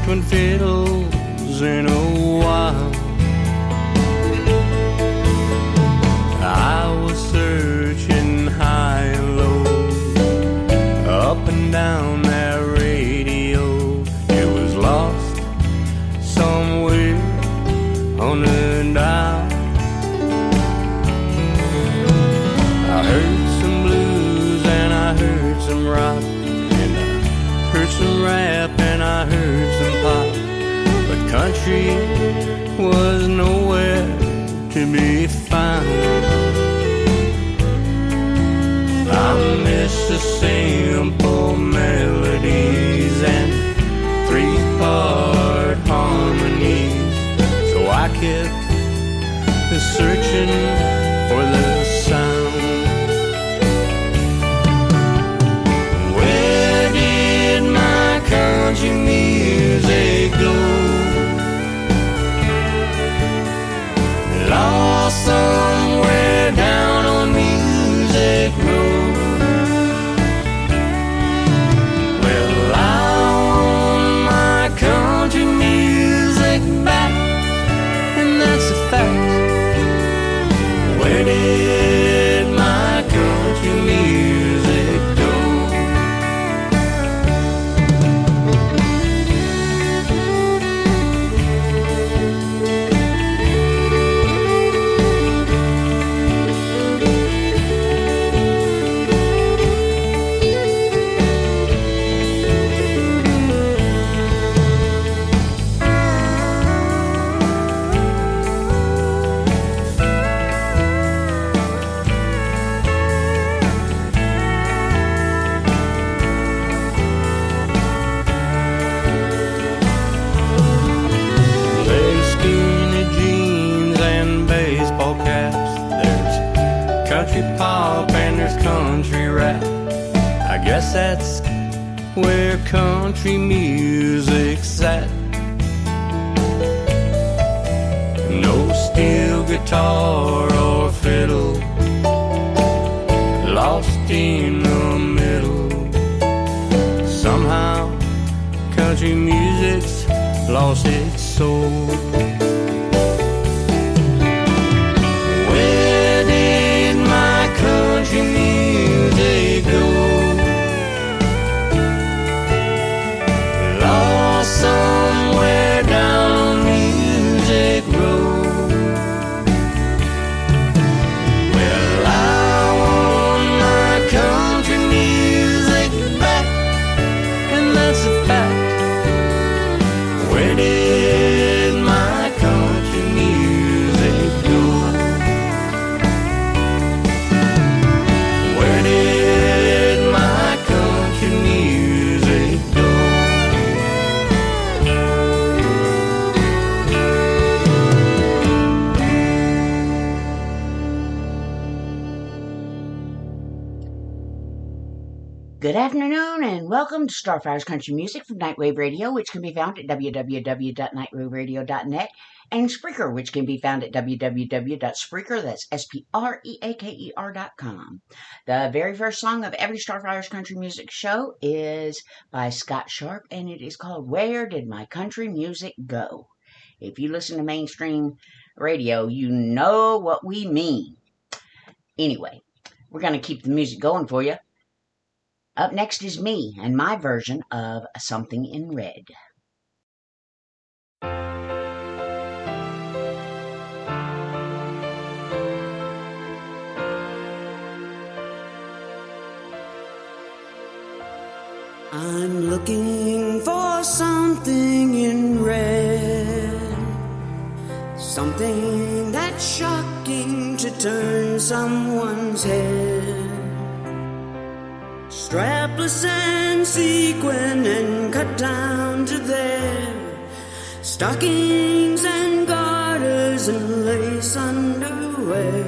twin fiddles in a while. I was searching high and low, up and down that radio. It was lost somewhere on the dial. I heard some blues and I heard some rock, and I heard some rap and I heard some pop, but country was nowhere to be found. I miss the simple melodies and three-part harmonies, so I kept searching for the sound. Where did my country music go? Lost somewhere down on Music Road. Well, I want my country music back, and that's a fact. Where did my country music go? Country pop and there's country rap. I guess that's where country music's at. No steel guitar or fiddle, lost in the middle. Somehow country music's lost its soul. Country music go? Lost somewhere down Music Road. Well, I want my country music back, and that's a fact. Where did my country music go? Good afternoon and welcome to Starfire's Country Music from Nightwave Radio, which can be found at www.nightwaveradio.net, and Spreaker, which can be found at www.spreaker, that's SPREAKER.com. The very first song of every Starfire's Country Music show is by Scott Sharp, and it is called Where Did My Country Music Go? If you listen to mainstream radio, you know what we mean. Anyway, we're going to keep the music going for you. Up next is me and my version of Something in Red. I'm looking for something in red, something that's shocking to turn someone's head. Strapless and sequin and cut down to their stockings and garters and lace underwear.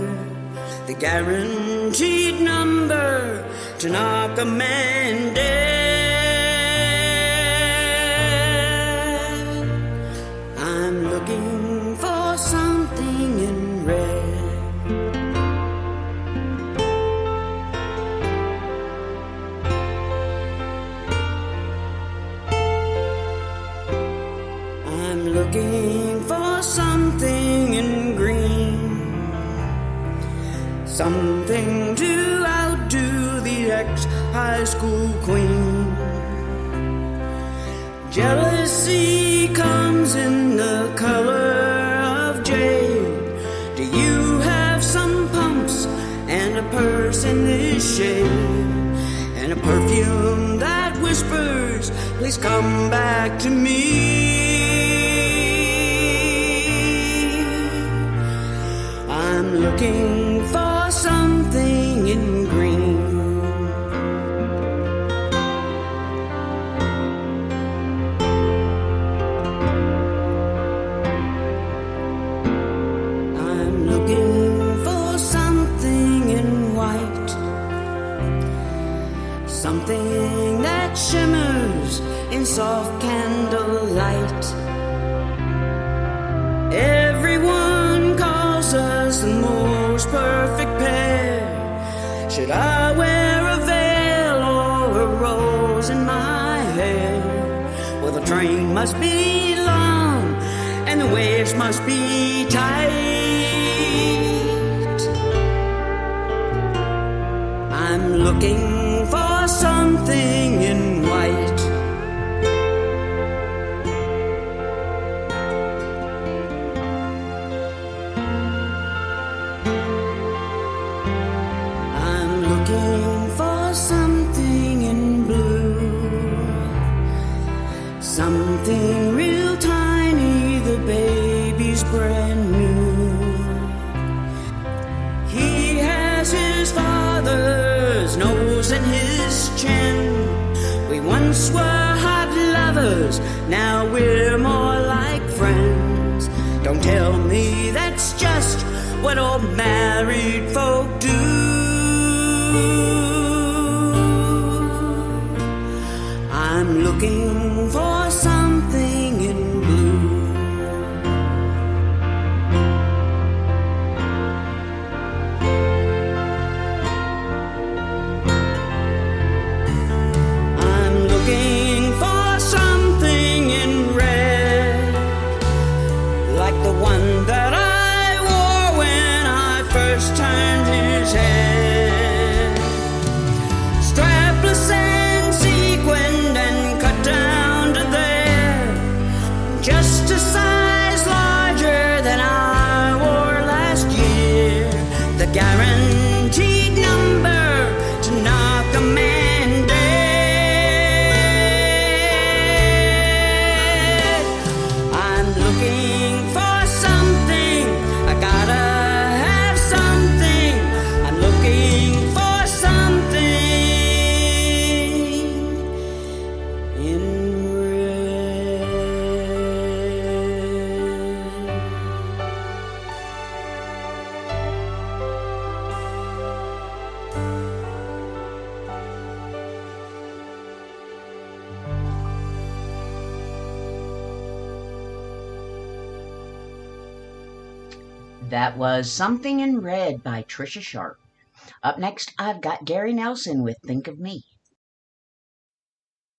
The guaranteed number to knock a man dead. I'm looking for something in red. something to outdo the ex-high school queen. Jealousy comes in the color of jade. Do you have some pumps and a purse in this shade? And a perfume that whispers, please come back to me. I'm looking for something in green. I'm looking for something in white, something that shimmers in soft candlelight. Everyone calls us the most perfect pair. Should I wear a veil or a rose in my hair? Well, the train must be long and the waves must be tight. I'm looking for something in white. I'm looking for something in blue, something real tiny, the baby's brand new. He has his father's nose and his chin. We once were hot lovers, now we're more like friends. Don't tell me that's just what old married folk do. I'm looking for something in blue. I'm looking for something in red, like the one that I wore when I first turned his head. Strapless and sequined and cut down to there, just a size larger than I wore last year. The guaranteed number to knock a man dead. I'm looking for something, I gotta have something. I'm looking for something in red. That was Something in Red by Trisha Sharp. Up next, I've got Gary Nelson with Think of Me.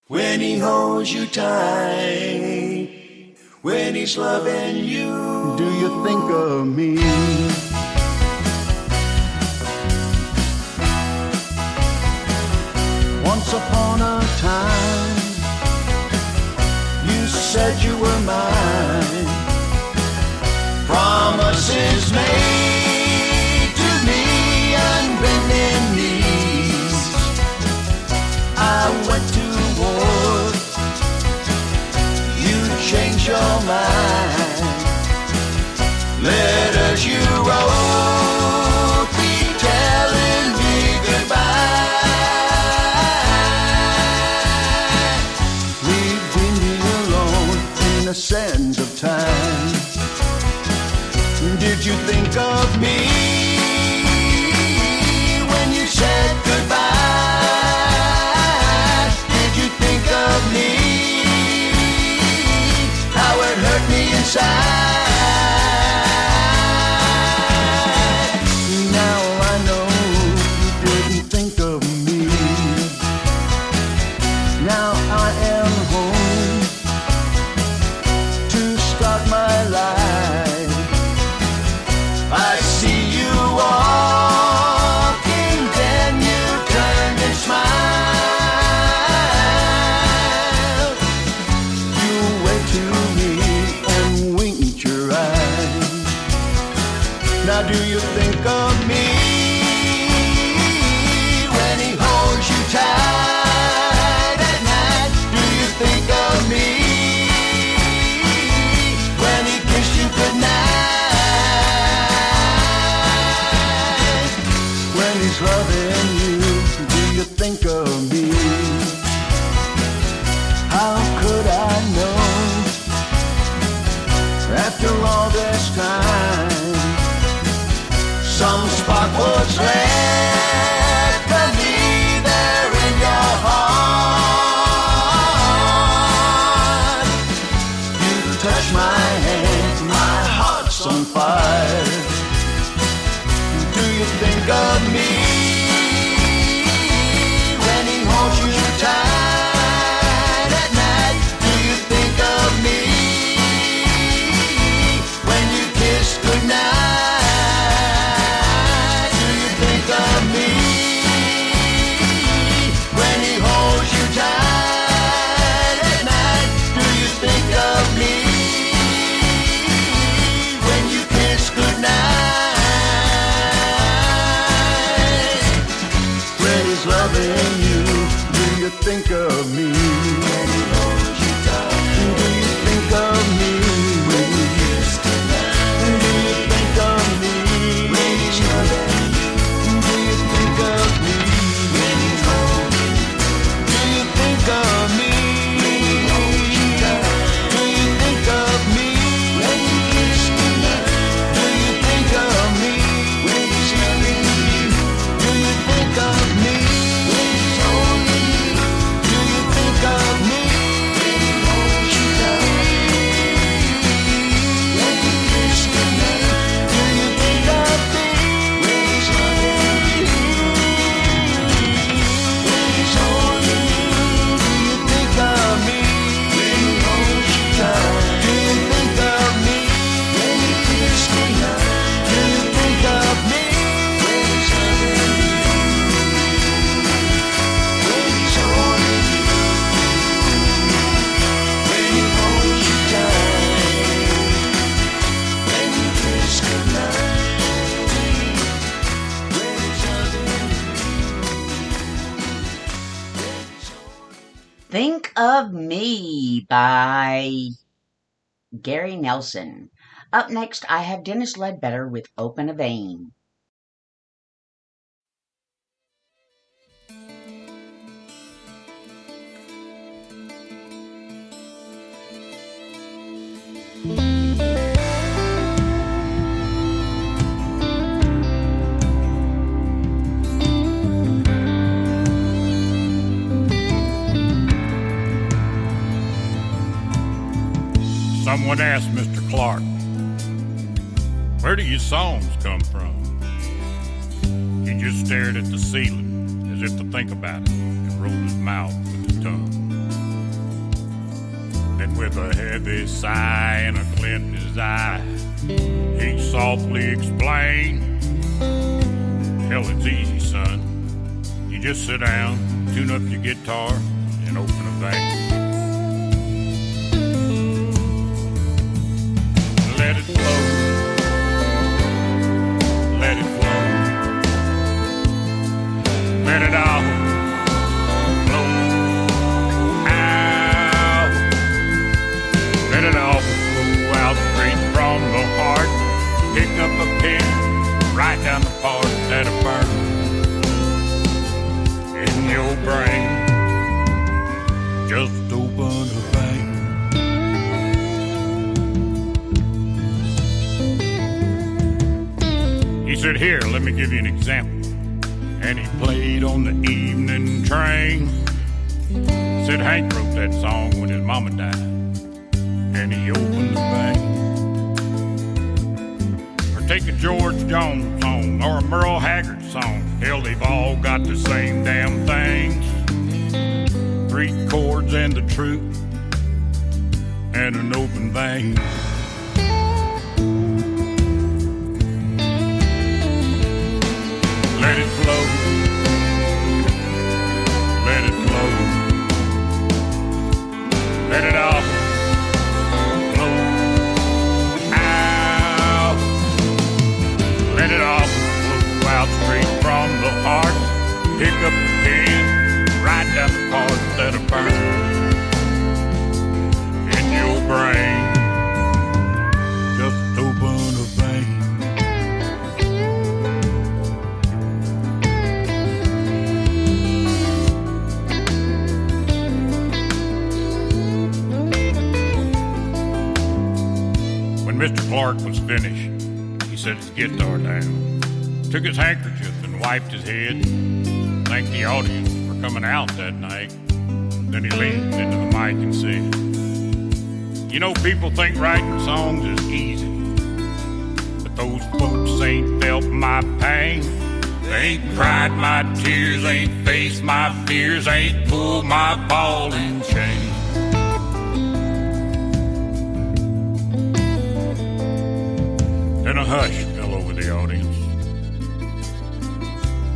When he holds you tight, when he's loving you, Do you think of me? Once upon a time, you said you were mine. promises made to me on bending knees. I went to war, you changed your mind. Letters you wrote he's loving you, do you think of me? How could I know after all this time? Some spark was left of me there in your heart. You touch my hand, my heart's on fire. Do you think of me when he holds you tight at night? Do you think of me when you kiss goodnight? Do you think of me when he holds you tight at night? Do you think of me when you kiss goodnight? When he's loving you, do you think of me? When he holds you tight, do you think of me? When you kiss goodnight, do you think of me? When he's loving you, do you think of me? When he's holding you, do you think of me? When he holds you tight, do you think of me? When you kiss goodnight, do you think of me? When he's loving you, do you think of me? When he's holding you, do you think of me? When he holds you tight, when you kiss goodnight, do you think of me? When he's loving you, when he's holding you, do you think of me? When he holds you tight, do you think of me? When you kiss goodnight, do you think of me? When he's loving you, when he's holding you, when he holds you tight, when you kiss goodnight, when he's loving you. Think of Me by Gary Nelson. Up next, I have Dennis Ledbetter with Open a Vein. Someone asked Mr. Clark, "Where do your songs come from?" He just stared at the ceiling as if to think about it and rolled his mouth with his tongue. Then with a heavy sigh and a glint in his eye, he softly explained, "Hell, it's easy, son. You just sit down, tune up your guitar, and open a vein. Let it flow. Let it flow. Let it all flow out. Let it all flow out straight from the heart. Pick up a pen, write down the parts that are burned in your brain. Just open a vein. He said, "Here, let me give you an example." And he played on the evening train. Said Hank wrote that song when his mama died. And he opened the vein. Or take a George Jones song or a Merle Haggard song. Hell, they've all got the same damn things. 3 chords and the truth and an open vein. Let it flow. Let it flow. Let it all flow out. Let it all flow out straight from the heart. Pick up the pen, write down the parts that are burned in your brain. Just open a vein. Clark was finished, he set his guitar down, took his handkerchief and wiped his head, thanked the audience for coming out that night. Then he leaned into the mic and said, "You know, people think writing songs is easy, but those folks ain't felt my pain. They ain't cried my tears, ain't faced my fears, ain't pulled my ball and chain." Then a hush fell over the audience.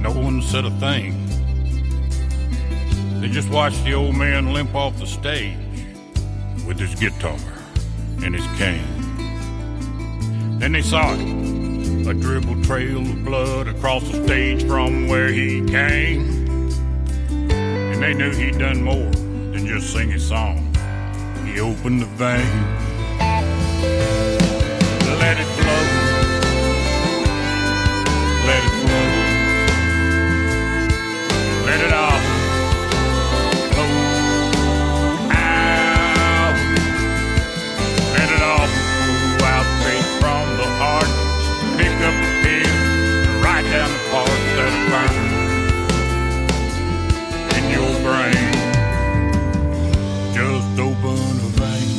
No one said a thing. They just watched the old man limp off the stage with his guitar and his cane. Then they saw it, a dribbled trail of blood across the stage from where he came. And they knew he'd done more than just sing his song. He opened the vein, let it flow, let it flow, let it all flow out, let it all flow out straight from the heart. Pick up the pen and write down the parts that burn in your brain. Just open a vein.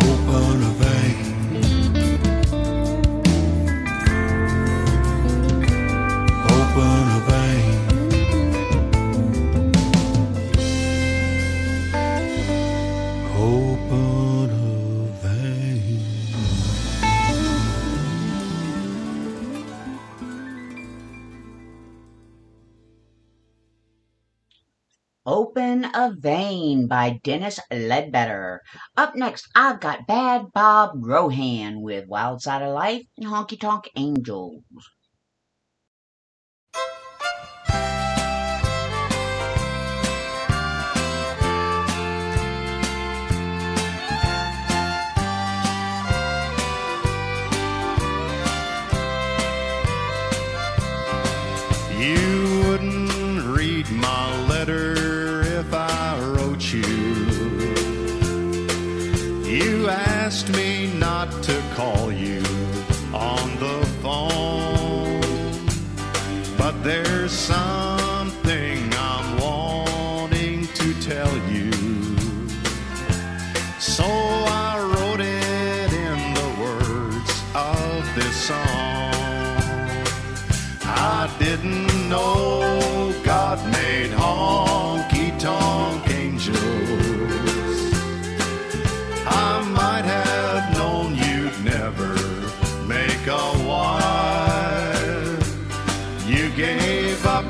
Open a vein. Open a vein. Open a vein. Open a Vein by Dennis Ledbetter. Up next, I've got Bad Bob Rohan with Wild Side of Life and Honky Tonk Angels. You wouldn't read my letter if I wrote you. You asked me not to call you on the phone, but there's something I'm wanting to tell you. So I wrote it in the words of this song. I didn't know God made honky-tonk angels. I might have known you'd never make a wife. You gave up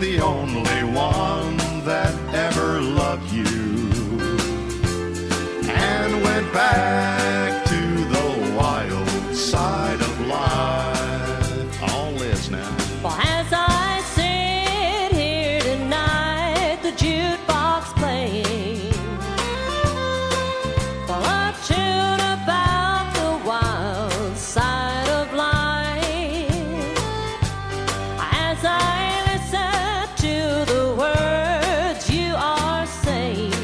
the only one that ever loved you and went back to the wild side of life. All is now. For as I sit here tonight, the jukebox playing for a tune about the wild side of life. As I listen to the words you are saying,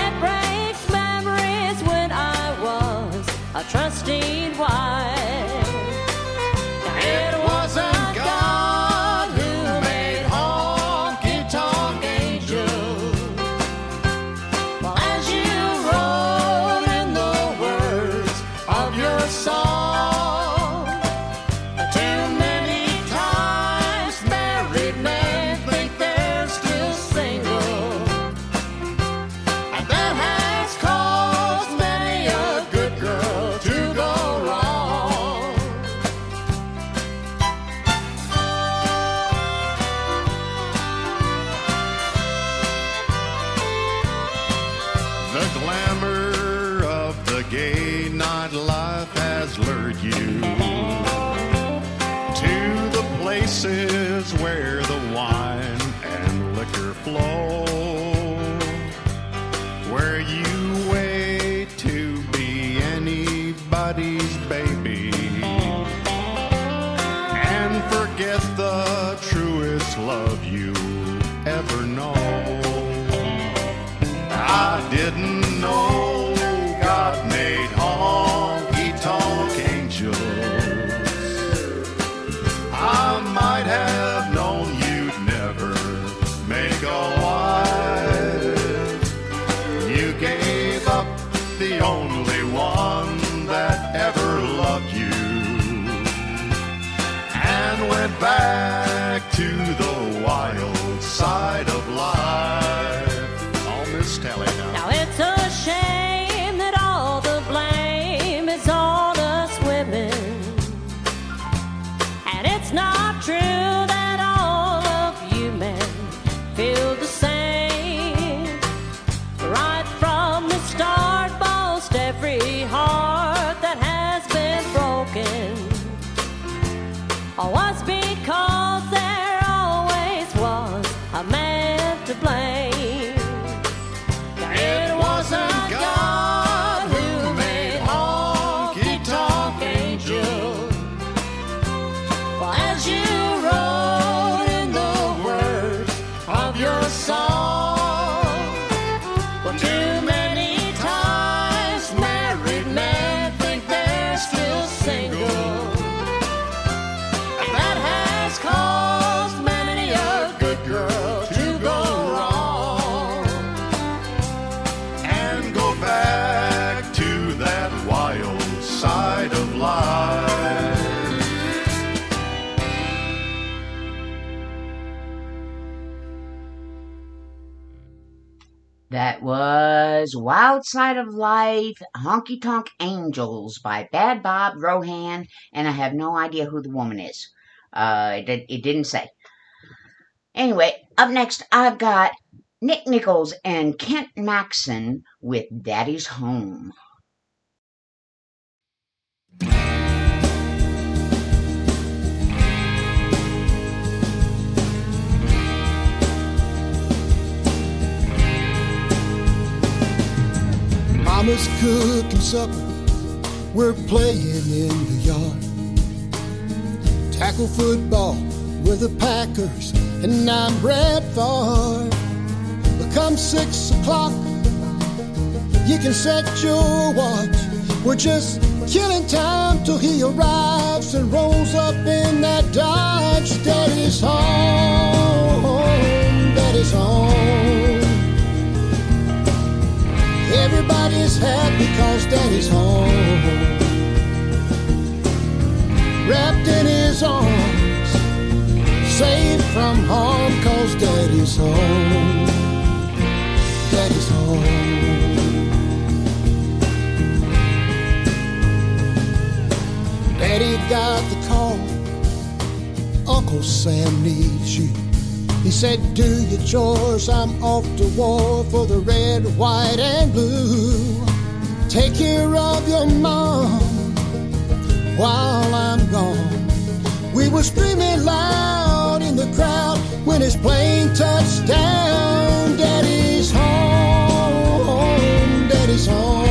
it brings memories when I was a trusting wife. It wasn't God who made honky-tonk angels. Well, as you wrote in the words of your song, Too many times married men think they're still single, and that has caused many a good girl to go wrong. The glamour of the gay nightlife has lured you to the places where the wine and liquor flow, where you wait to be anybody's baby and forget the truest love you ever know. I didn't know God made honky-tonk angels. I might have known you'd never make a wife. You gave up the only one that ever loved you and went back to the wild side of life. Oh, Miss Telly now. Now it's a shame that all the blame is on us women. And it's not true that all of you men feel the same. Right from the start, most every heart that has been broken was because there always was a man to blame. It wasn't God who made honky-tonk angels. Well, as you wrote in the words of your song, well, too many times married men think they're still single. And that has caused many a good girl to go wrong And go back to that wild side of life. That was Wild Side of Life, Honky Tonk Angels by Bad Bob Rohan, and I have no idea who the woman is. It didn't say. Anyway, up next I've got Nick Nichols and Kent Maxon with Daddy's Home. Mama's cooking supper, we're playing in the yard. Tackle football with the Packers, and I'm Brett Favre. But come 6 o'clock, you can set your watch. We're just killing time till he arrives and rolls up in that Dodge. Daddy's home, Daddy's home. Everybody's happy 'cause Daddy's home. Wrapped in his arms, safe from harm 'cause Daddy's home. Daddy's home. Daddy got the call, Uncle Sam needs you. He said, do your chores, I'm off to war for the red, white, and blue. Take care of your mom while I'm gone. We were screaming loud in the crowd when his plane touched down. Daddy's home, Daddy's home.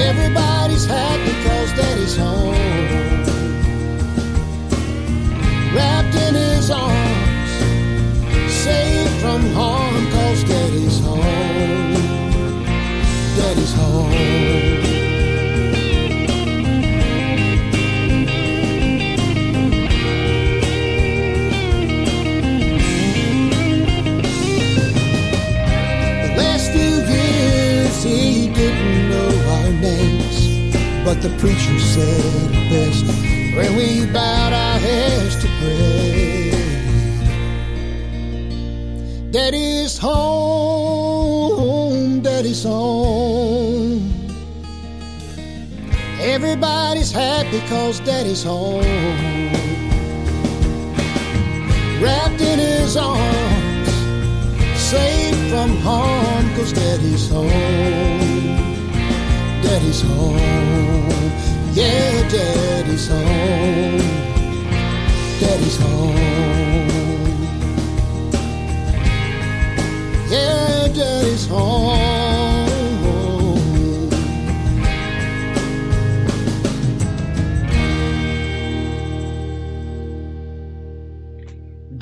Everybody's happy 'cause Daddy's home. Wrapped in his arms, safe from harm 'cause Daddy's home. Daddy's home. The last few years he didn't know our names, but the preacher said it best when we bowed our heads to pray. Daddy's home, Daddy's home. Everybody's happy 'cause Daddy's home. Wrapped in his arms, safe from harm 'cause Daddy's home. Daddy's home. Yeah, Daddy's home. Daddy's home. Yeah, Daddy's home.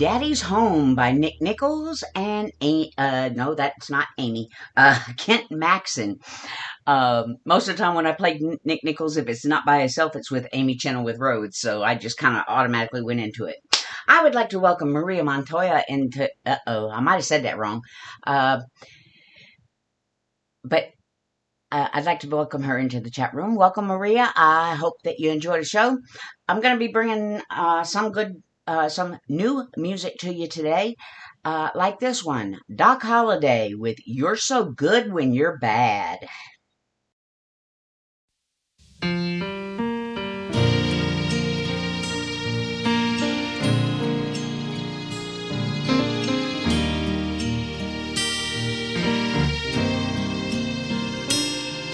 Daddy's Home by Nick Nichols and no, that's not Amy. Kent Maxon. Most of the time when I play Nick Nichols, if it's not by himself, it's with Amy Chenoweth with Rhodes. So I just kind of automatically went into it. I would like to welcome Maria Montoya into. I might have said that wrong. But I'd like to welcome her into the chat room. Welcome, Maria. I hope that you enjoy the show. I'm going to be bringing some new music to you today, like this one, Doc Holliday with "You're So Good When You're Bad."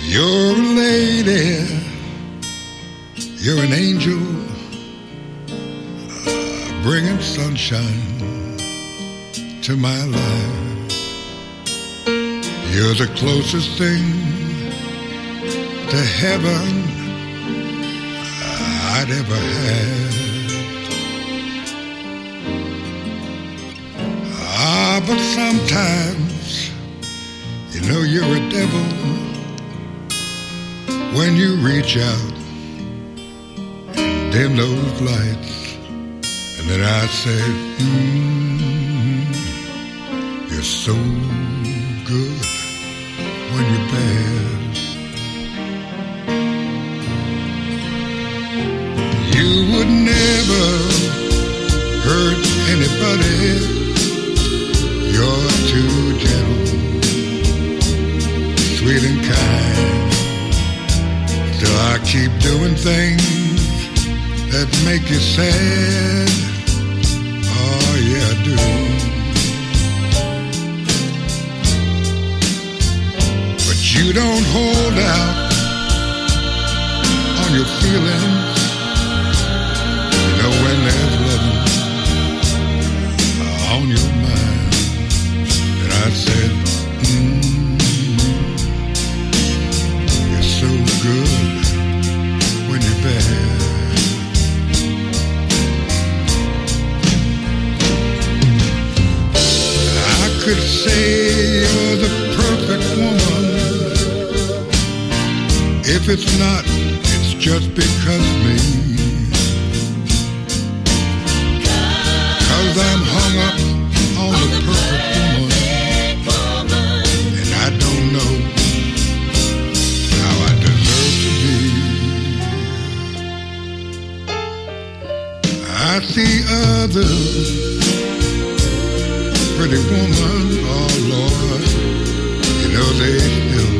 You're a lady, you're an angel, bringing sunshine to my life. You're the closest thing to heaven I'd ever had. But sometimes, you know you're a devil when you reach out and dim those lights. And then I said, you're so good when you're bad. You would never hurt anybody. You're too gentle, sweet and kind. Still I keep doing things that make you sad. Oh yeah, I do. But you don't hold out on your feelings. You know when there's loving on your mind. And I said, you're so good when you're bad. I could say you're the perfect woman. If it's not, it's just because me. 'Cause I'm hung up on the perfect woman, and I don't know how I deserve to be. I see others, pretty woman, oh Lord, you know they still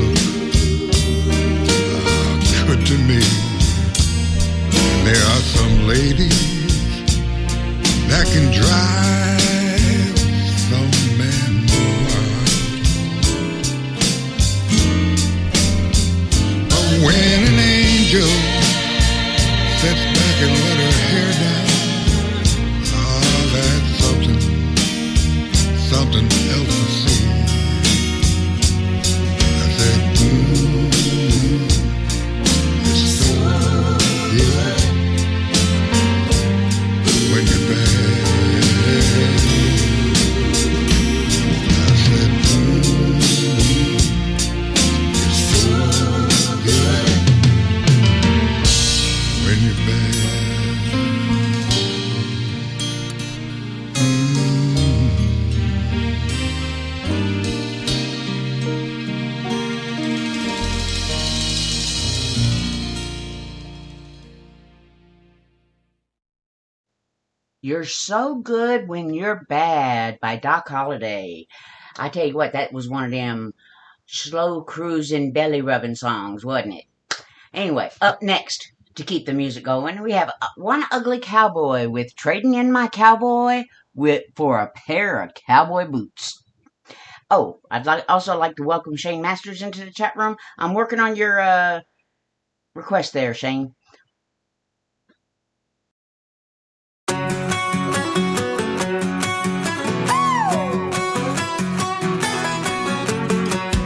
look good to me. And there are some ladies that can drive some man wild. But when an angel sits back and let her hair down, oh, that's something else to see. I said, it's so good when you're bad. I said, it's so good when you're bad. You're So Good When You're Bad by Doc Holliday. I tell you what, that was one of them slow cruising belly rubbing songs, wasn't it? Anyway, up next to keep the music going, we have One Ugly Cowboy with Trading In My Cowboy for a Pair of Cowboy Boots. Oh, I'd also like to welcome Shane Masters into the chat room. I'm working on your request there, Shane.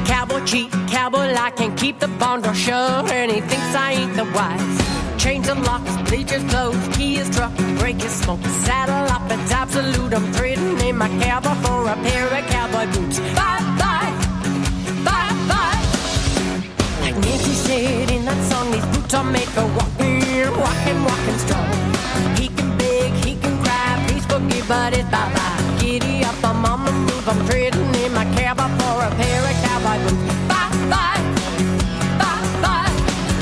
Cowboy cheat, cowboy lie, can't keep the barn door shut, and he thinks I ain't the wise. Chains unlocked, bleachers closed, key is truck, brake is smoke, saddle up, it's absolute. I'm trading in my cowboy for a pair of cowboy boots. Bye, bye, bye, bye. Like Nancy said in that song, these boots will make a walking strong. He can beg, he can cry, please forgive, but it's bye-bye. Giddy up, I'm on the move, I'm trading in my cowboy for a pair of cowboy boots. Bye, bye, bye, bye.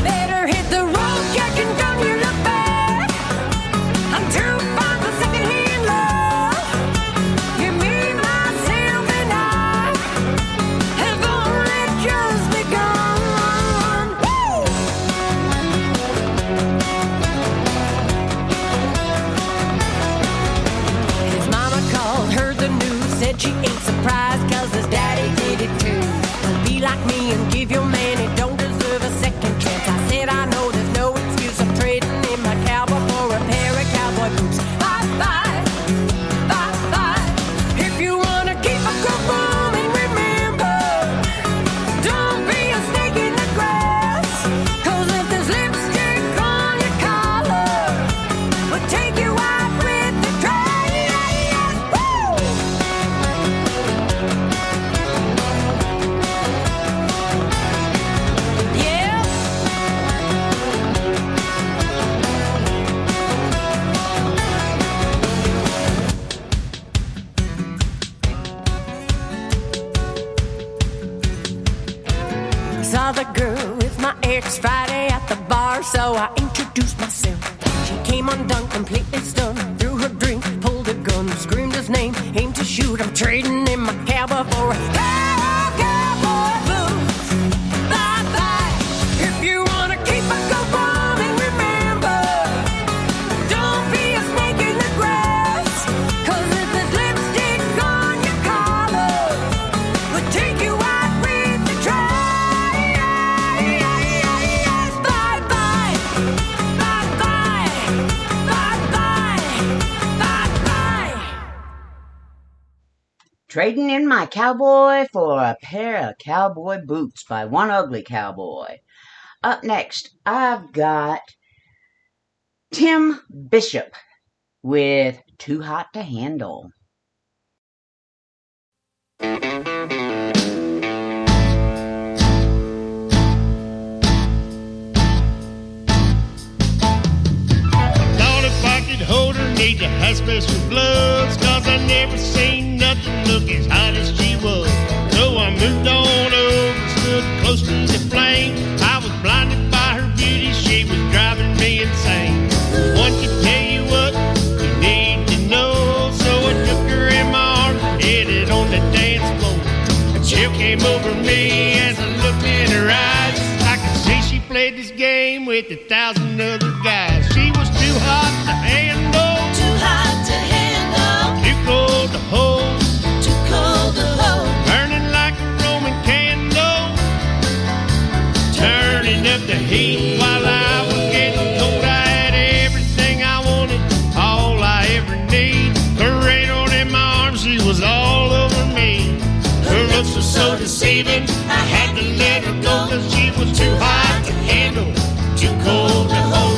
Better hit the road, Jack, and don't you look back. I'm too fond of secondhand love. Give me myself and I have only just begun. Woo! His mama called, heard the news, said she ain't surprised, cause his daddy did it too. Don't be like me and give your man, it don't deserve a second chance. I said I know there's no excuse, I'm trading in my cowboy for a pair of cowboy boots. Bye bye, bye bye. If you wanna keep a good woman, remember, don't be a snake in the grass. Cause if there's lipstick on your collar, we'll take you out with the trash. Woo! Yeah. Saw the girl with my ex Friday at the bar, so I introduced myself. She came undone, completely stunned, threw her drink, pulled a gun, screamed his name, aimed to shoot. I'm trading in my cowboy for a pair of cowboy boots. Bye bye. If you wanna keep a good woman, remember, don't be a snake in the grass. Cause if there's lipstick on your collar, we'll take you out with the trash. Bye bye, bye bye, bye bye, bye bye. Trading in my cowboy for a pair of cowboy boots by One Ugly Cowboy. Up next, I've got Tim Bishop with Too Hot to Handle. Thought if I could hold her, need to have special gloves, cause I never seen nothing look as hot as she was. So I moved on over, stood close to the flame. I was blinded by her beauty, she was driving me insane. One could tell you what you need to know, so I took her in my arms, headed on the dance floor. A chill came over me as I looked in her eyes. I could see she played this game with 1,000 other guys. She was too hot to handle, Too hot to handle, too cold to hold, too cold to hold. burning like a Roman candle, turning up the heat while I was getting cold. I had everything I wanted, all I ever need. Cradled in my arms, she was all over me. Her looks were so deceiving, I had to let her go, cause she was too hot to handle, too cold to hold.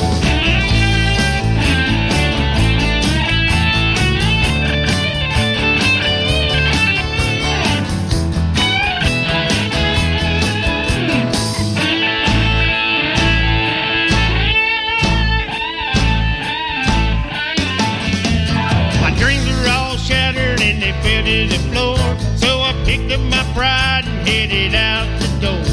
My dreams were all shattered and they fell to the floor. So I picked up my pride and headed out the door.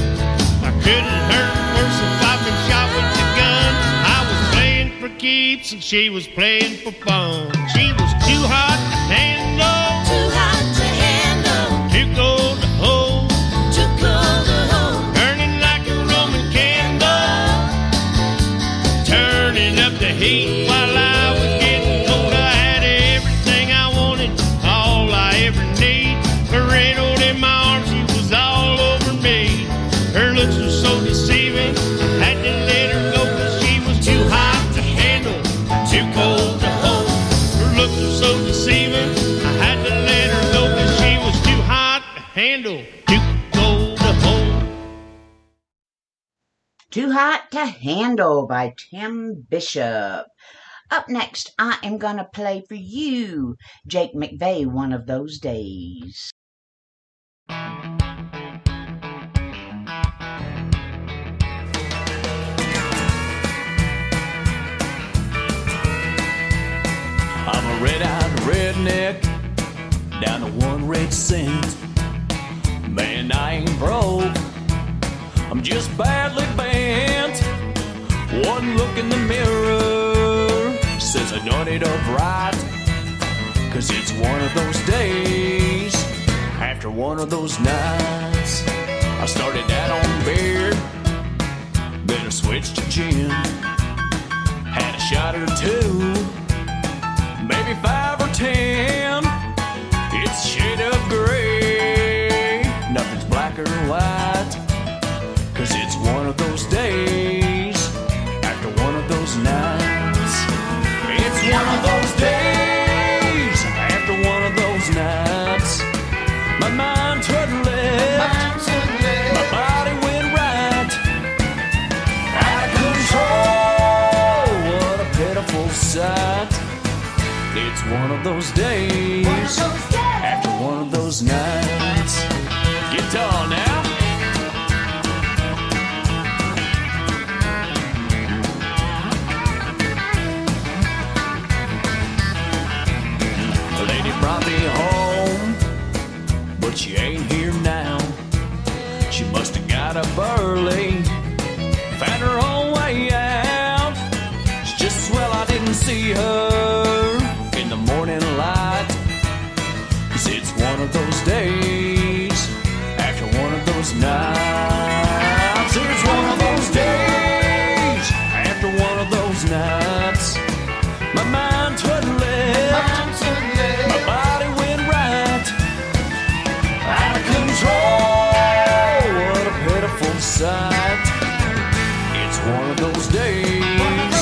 I couldn't hurt worse if I'd been shot with a gun. I was playing for keeps and she was playing for fun. She was too hot to handle, Too hot to handle, too cold to hold, too cold to hold. burning like a Roman candle, turning up the heat while I was getting cold. I had everything I wanted, all I ever need. Cradled in my arms, she was all over me. Her looks were so deceiving, I had to let her go, cause she was too hot to handle, too cold to hold. Her looks were so deceiving, I had to let her go, cause she was too hot to handle, too cold to hold. Too Hot to Handle by Tim Bishop. Up next, I am going to play for you Jake McVeigh, One of Those Days. I'm a red-eyed redneck down to 1 red cent. Man, I ain't broke, I'm just badly bent. One look in the mirror says I done it up right, 'cause it's one of those days after one of those nights. I started out on beer, then I switched to gin. Had a shot or two, maybe 5 or 10. It's a shade of gray, nothing's black or white, 'cause it's one of those days after one of those nights. It's one of those days after one of those nights. My mind turned left, my body went right. Out of control, what a pitiful sight. It's one of those days after one of those nights. Guitar now. The lady brought me home, but she ain't here now. She must have got up early, found her own way out. It's just swell I didn't see her in the morning light, 'cause it's one of those days after one of those nights. It's one of those days after one of those nights. My mind turned left, my body went right. Out of control, what a pitiful sight. It's one of those days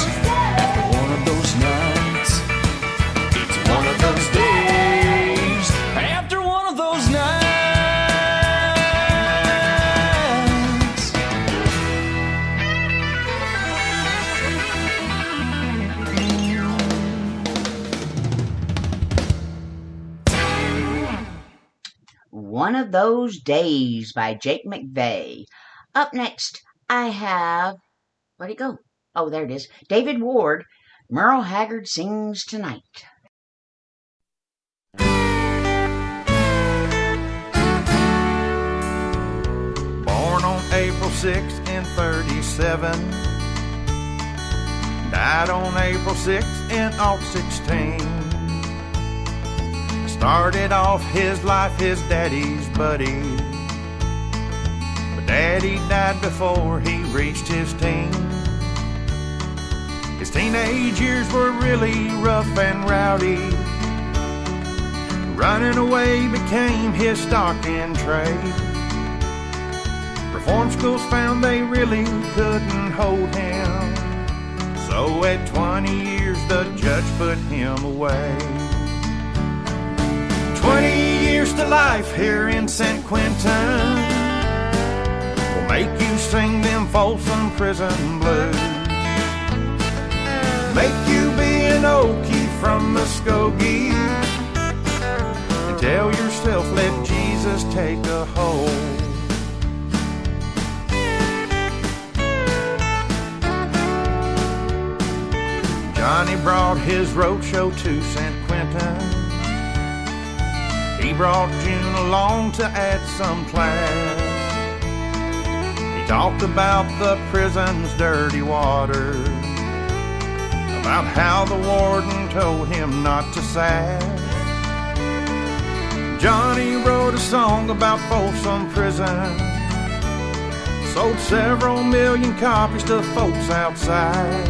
after one of those nights. It's one of those days after one of those nights. One of Those Days by Jake McVeigh. Up next, I have, where'd it go? Oh, there it is. David Ward, Merle Haggard Sings Tonight. Born on April 6th in 37, died on April 6th in 16. Started off his life his daddy's buddy, but daddy died before he reached his teens. His teenage years were really rough and rowdy. Running away became his stock in trade. Reform schools found they really couldn't hold him, so at 20 years the judge put him away. 20 years to life here in San Quentin will make you sing them Folsom Prison blues. Make you be an Okie from Muskogee and tell yourself, let Jesus take a hold. Johnny brought his roadshow to San Quentin. He brought June along to add some class. He talked about the prison's dirty water, about how the warden told him not to sass. Johnny wrote a song about Folsom Prison, sold several million copies to folks outside.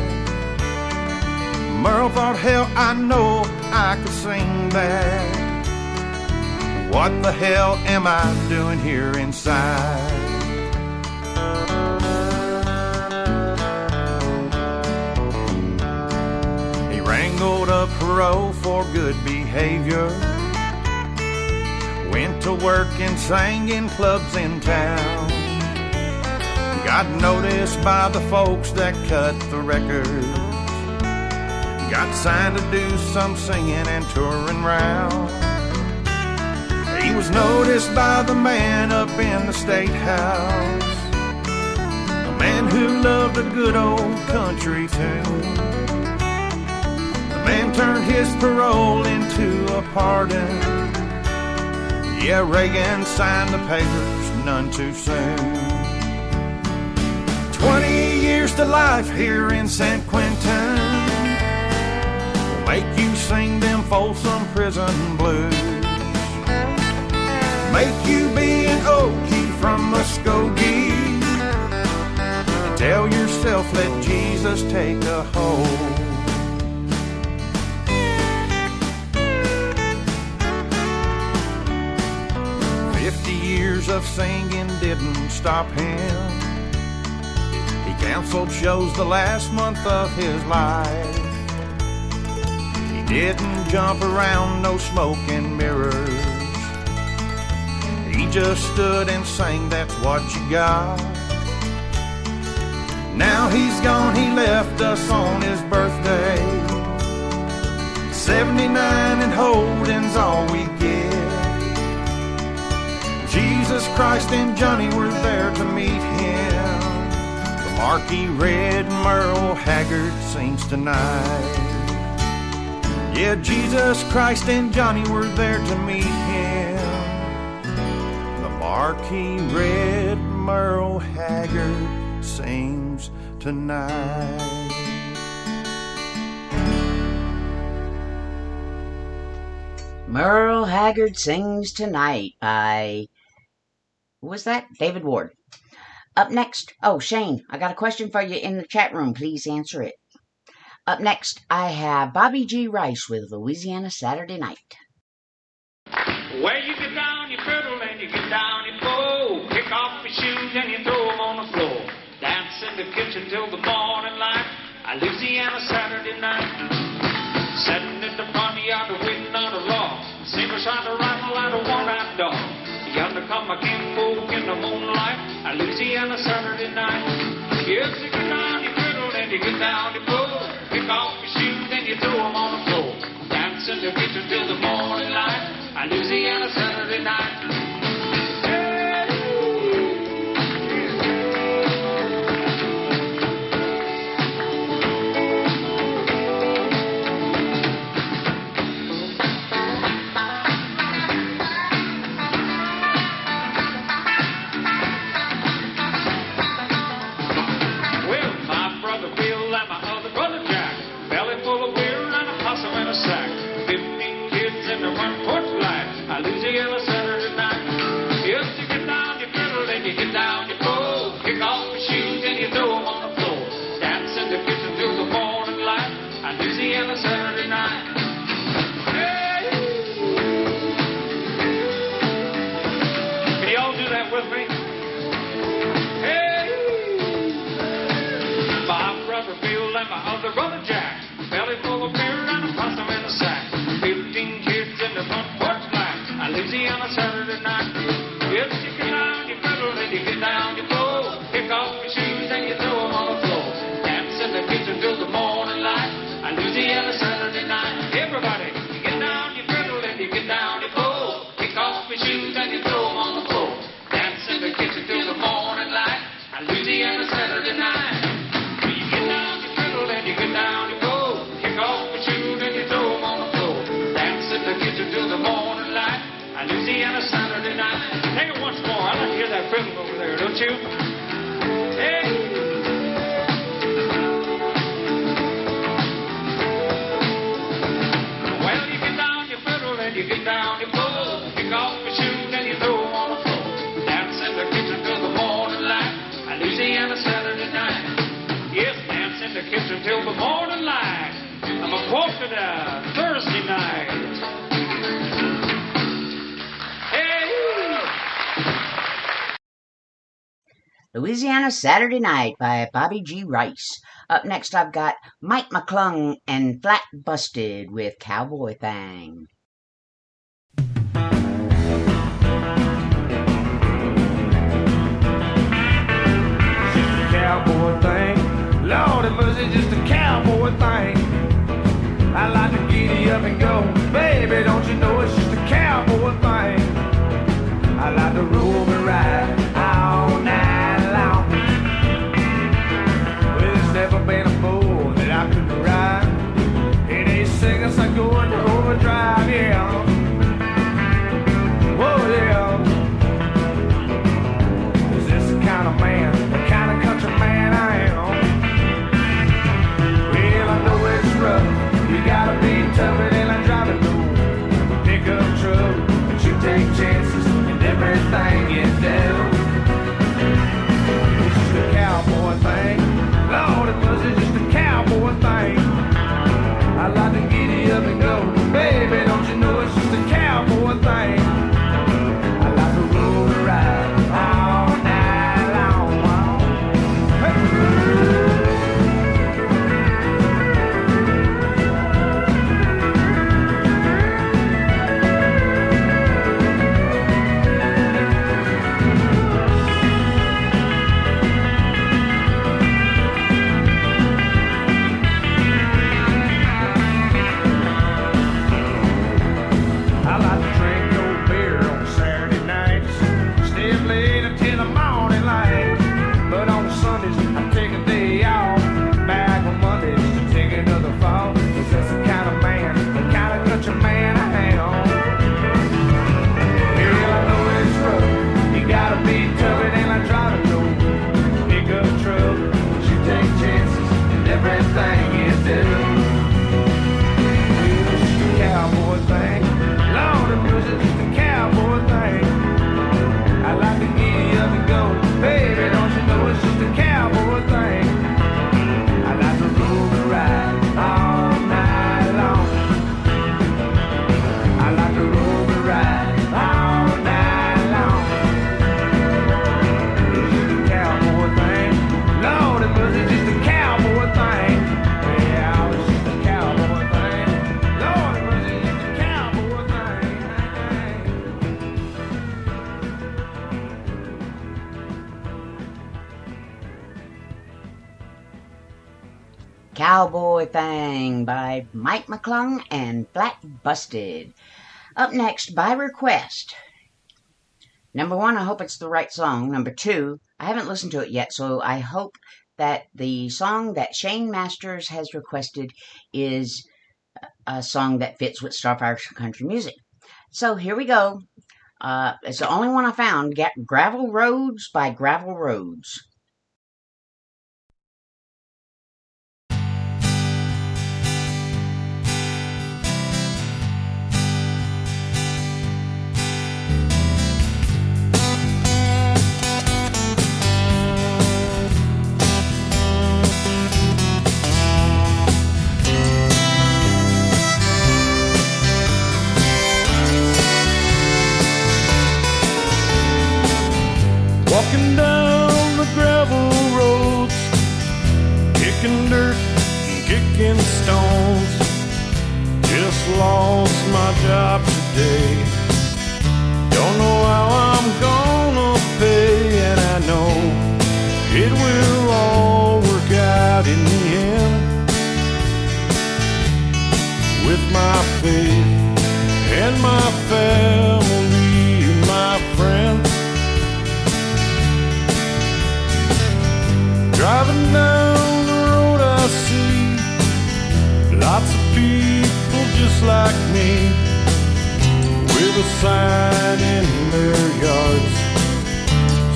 Merle thought, hell, I know I could sing that. What the hell am I doing here inside? He wrangled up parole for good behavior, went to work and sang in clubs in town. Got noticed by the folks that cut the record. Got signed to do some singing and touring round. He was noticed by the man up in the State House, a man who loved a good old country tune. The man turned his parole into a pardon. Yeah, Reagan signed the papers none too soon. 20 years to life here in San Quentin will make you sing them Folsom Prison blues. Make you be an Okie from Muskogee and tell yourself, let Jesus take a hold. Years of singing didn't stop him. He canceled shows the last month of his life. He didn't jump around no smoke and mirrors. He just stood and sang, that's what you got. Now he's gone, he left us on his birthday. 79 and holding's all we get. Jesus Christ and Johnny were there to meet him. The marquee red Merle Haggard sings tonight. Yeah, Jesus Christ and Johnny were there to meet him. The marquee red Merle Haggard sings tonight. Merle Haggard Sings Tonight by, who was that? David Ward. Up next, oh, Shane, I got a question for you in the chat room. Please answer it. Up next, I have Bobby G. Rice with Louisiana Saturday Night. Well, you get down your fiddle and you get down your bow. Kick off your shoes and you throw them on the floor. Dance in the kitchen till the morning light. Louisiana Saturday night. Sitting in the front yard waiting on the law. Singers trying to rattle out a worn-out dog. Yonder come a kinfolk in the moonlight. Louisiana Saturday night. Yes, you get down your fiddle and you get down your bow. Kick off your shoes and you throw them on the floor. Dance in the kitchen till the morning light. Louisiana Saturday night. Louisiana Saturday night. Yes, you get down your fiddle and you get down your bow. Kick off your shoes and you throw them on the floor. Dance in the kitchen till the morning light. Louisiana Saturday night. Hey! Can you all do that with me? Hey! My brother Bill and my other brother Jack. Belly full of beer and a possum in a sack. 15 kids in the front porch. Louisiana Saturday night. Yes, you get down your fiddle and you get down your bow. Kick off your shoes and you throw them on the floor. Dance in the kitchen till the morning light. Louisiana Saturday night. Everybody, you get down your fiddle and you get down your bow. Kick off your shoes and you throw them on the floor. Dance in the kitchen till the morning light. Louisiana Saturday night. You get down your fiddle and you get down your bow. Kick off your shoes and you throw them on the floor. Dance in the kitchen till the morning light. Louisiana Saturday night. Take it once more. I like to hear that fiddle over there, don't you? Hey! Well, you get down your fiddle and you get down your bow. Kick off your shoes and you throw them on the floor. Dance in the kitchen till the morning light. Louisiana Saturday night. Yes, dance in the kitchen till the morning light. I'm a quote to the Thursday night. Louisiana Saturday Night by Bobby G. Rice. Up next, I've got Mike McClung and Flat Busted with Cowboy Thing. cowboy thing. Lord have mercy, just a cowboy thing. I like to giddy up and go, baby, don't you know it's just a cowboy thing. I like to roll me ride all night long. Well, there's never been a bull that I couldn't ride. In 8 seconds I go into overdrive, yeah. Whoa, yeah. Is this the kind of man, the kind of country man I am? Well, I know it's rough. You gotta be tougher than I drive it low. Pickup truck, but you take chances in everything you do. It's just a cowboy thing. Lord, it was just a cowboy thing. I like to giddy up and go, baby, don't you know it's just a cowboy thing. I like to roll and ride all night long. Hey. I like to drink cold beer on Saturday nights, stay up late until the morning light. But on Sundays I take a day off, back on Mondays to take another fall. 'Cause that's the kind of man, the kind of country man I am. Well, I know it's rough, you gotta be tougher than I drive it low. Pick up truck, but you take chances in everything you do. It's just a cowboy thing. Lord, it was just a cowboy thing. I like to giddy up and go, baby, don't you know it's just a cowboy thing. I like to roll and ride all night long. I like to roll and ride all night long. It's just a cowboy thing. Lord, it was just a cowboy thing. Yeah, it's just a cowboy thing. Lord, it was just a cowboy thing. Cowboy Thing by Mike McClung and Flat Busted. Up next, by request. Number 1, I hope it's the right song. Number 2, I haven't listened to it yet, so I hope that the song that Shane Masters has requested is a song that fits with Starfire's country music. So here we go. It's the only one I found. Gravel Roads by Gravel Roads. Walking down the gravel roads, kicking dirt and kicking stones. Just lost my job today. Don't know how I'm gonna pay, and I know it will all work out in the end. With my faith and my family and my friends, driving down the road I see lots of people just like me, with a sign in their yards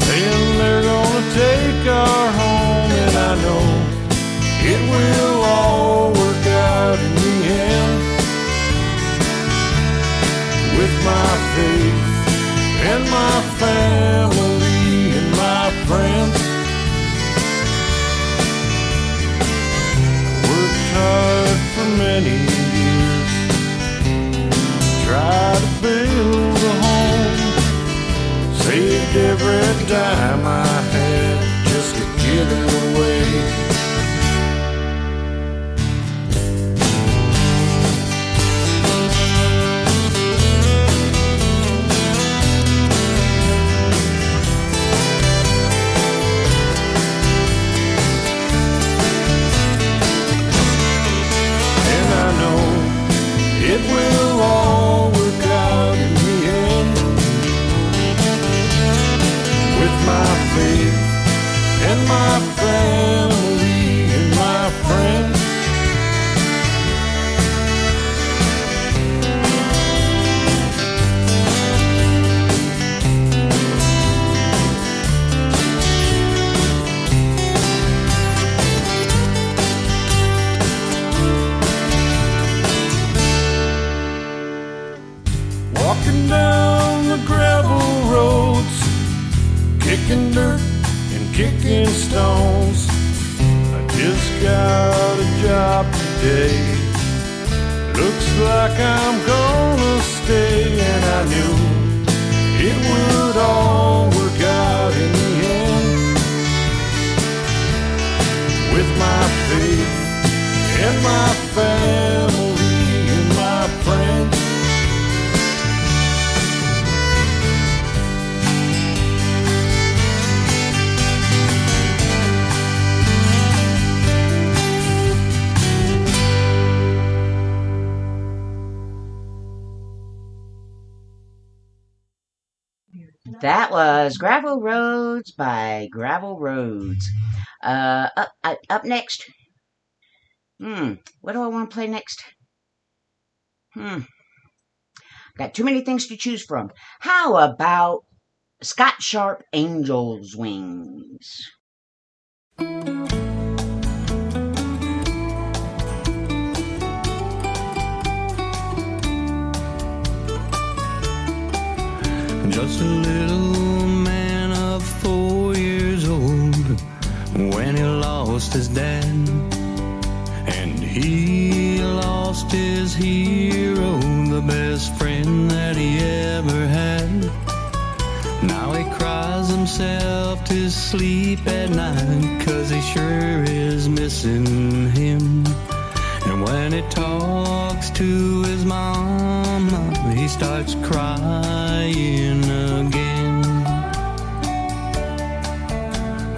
saying they're gonna take our home. And I know it will all work out in the end. With my faith and my family and my friends, hard for many years, try to build a home, saved every dime I had just to give it away. got a job today. Looks like I'm gonna stay, and I knew it would all work out in the end. With my faith and my family and my friends. That was Gravel Roads by Gravel Roads. Up next. What do I want to play next? Got too many things to choose from. How about Scott Sharp, Angel's Wings? Just a little man of 4 years old when he lost his dad, and he lost his hero, the best friend that he ever had. Now he cries himself to sleep at night, 'cause he sure is missing him. And when he talks to his mama, he starts crying again.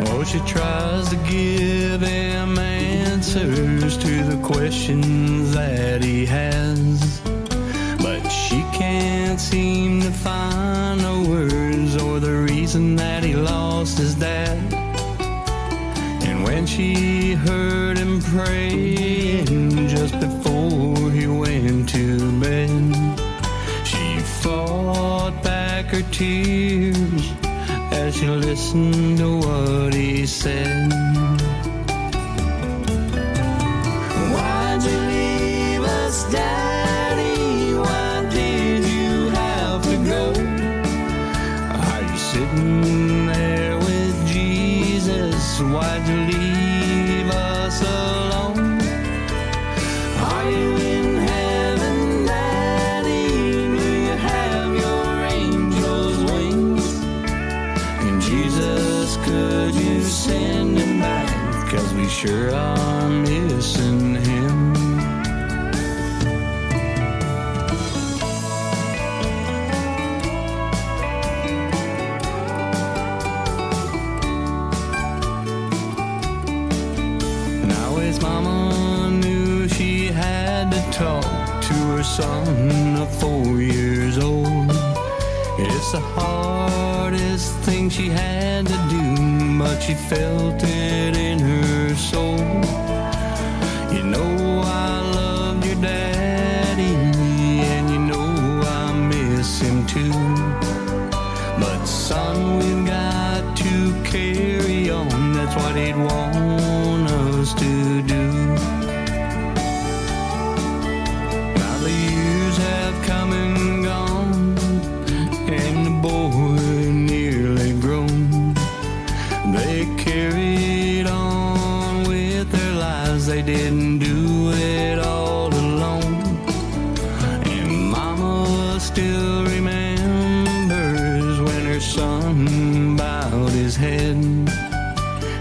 Oh, she tries to give him answers to the questions that he has, but she can't seem to find the words or the reason that he lost his dad. And when she heard him praying just before he went to bed, she fought back her tears as she listened to what he said. Why'd you leave us, Daddy? Why did you have to go? Are you sitting there with Jesus? Why'd you leave us alone? Are you in heaven, Daddy? Do you have your angel's wings? And Jesus, could you send him back? 'Cause we sure are missing him. His mama knew she had to talk to her son of 4 years old. It's the hardest thing she had to do, but she felt it in her soul. You know I loved your daddy, and you know I miss him too. But son, we've got to carry on, that's what he'd want us to do. Now the years have come and gone, and the boy nearly grown. They carried on with their lives, they didn't do it all alone. And Mama still remembers when her son bowed his head,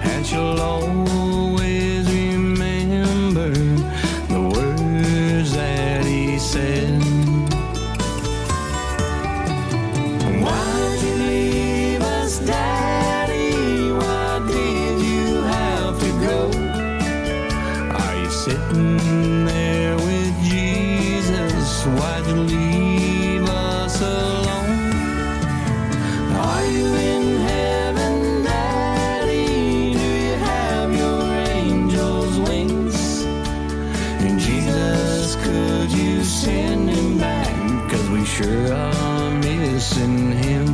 and she'll always remember the words that he said. Why'd you leave us, Daddy? Why did you have to go? Are you sitting there with Jesus? Why'd you leave us alone? Are you in heaven, Daddy? Do you have your angel's wings? And Jesus, could you send him back? 'Cause we sure are missing him.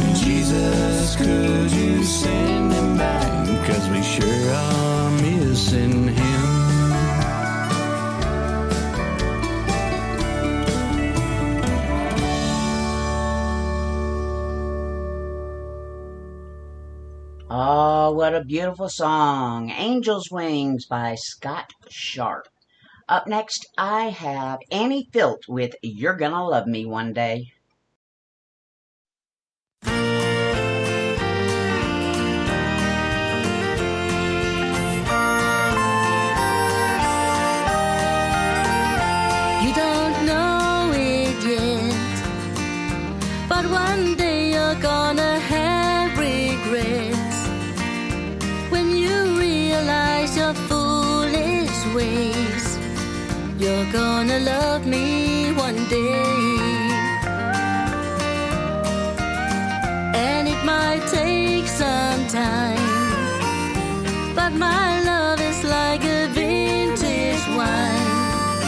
And Jesus, could you send him back? 'Cause we sure are missing him. Oh, what a beautiful song. Angel's Wings by Scott Sharp. Up next, I have Annie Filt with You're Gonna Love Me One Day. You don't know it yet, but one day you're gonna have regrets when you realize your foolish ways. You're gonna love me one day, and it might take some time, but my love is like a vintage wine,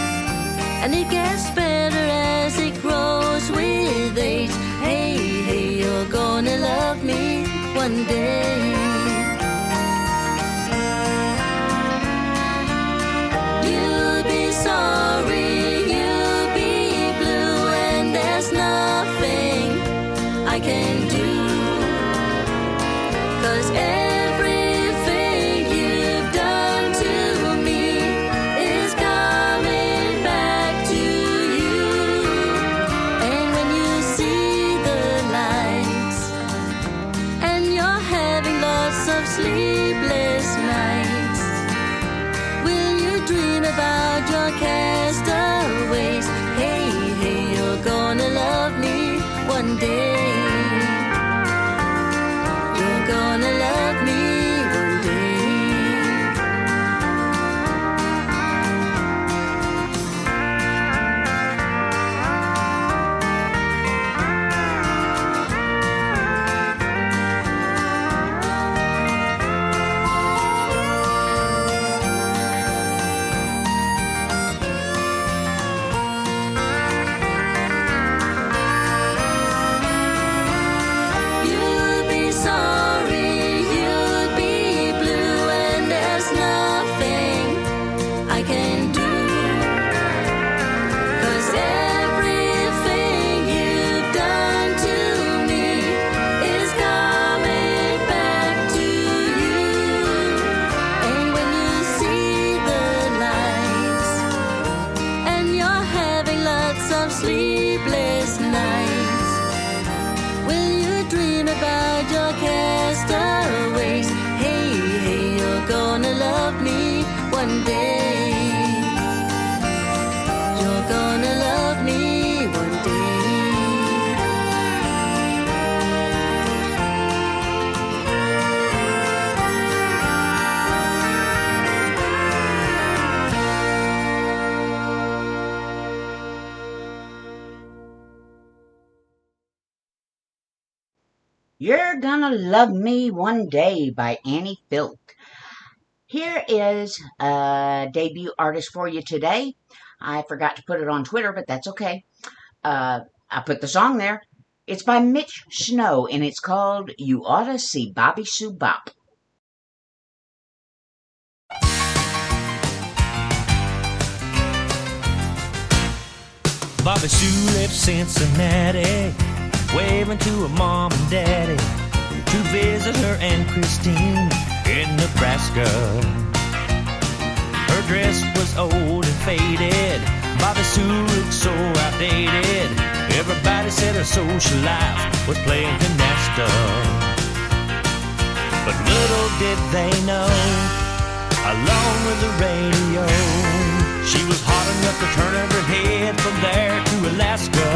and it gets better as it grows with age. Hey, hey, you're gonna love me one day. You'll be sorry, you'll be blue, and there's nothing I can do, 'cause everything you've done to me is coming back to you. And when you see the lights and you're having lots of sleepless nights, will you dream about your castaways? Hey, hey, you're gonna love me one day. You're gonna love me one day. You'll be sorry, you'll be blue, and there's nothing I can do, 'cause everything you've done to me is coming back to you. And when you see the lights and you're having lots of sleepless nights, will you dream about your castaways? Hey, hey, you're gonna love me one day. You're gonna love me one day. You're Gonna Love Me One Day by Annie Filt. Here is a debut artist for you today. I forgot to put it on Twitter, but that's okay. I put the song there. It's by Mitch Snow, and it's called You Oughta See Bobby Sue Bop. Bobby Sue left Cincinnati, waving to her mom and daddy to visit her Aunt Christine in Nebraska. Her dress was old and faded, Bobby Sue looked so outdated. Everybody said her social life was playing canasta. But little did they know, along with the radio, she was hot enough to turn her head from there to Alaska.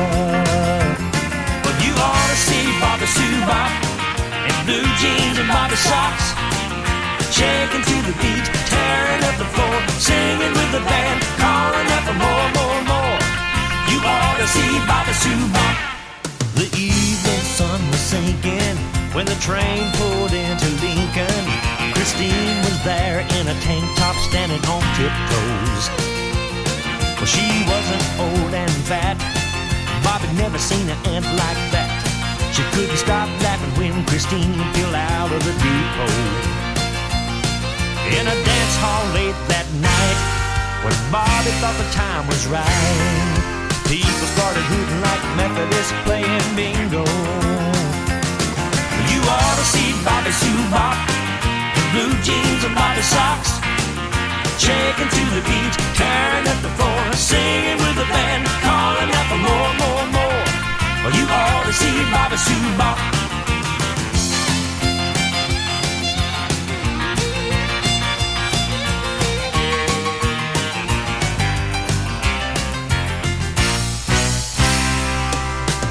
But you ought to see Bobby Sue Bop in blue jeans and Bobby socks, shaking to the beat, tearing up the floor, singing with the band, calling out for more, more, more. You ought to see Bobby Sue Bop. The evening sun was sinking when the train pulled into Lincoln. Christine was there in a tank top, standing on tiptoes. Well, she wasn't old and fat, Bobby never seen an aunt like that. She couldn't stop laughing when Christine fell out of the depot. In a dance hall late that night, when Bobby thought the time was right, people started hooting like Methodists playing bingo. You ought to see Bobby Sue Bop jeans and Bobby socks, shaking to the beat, tearing up the floor, singing with the band, calling out for more, more, more. Well, you ought to see Bobby Sue Bop.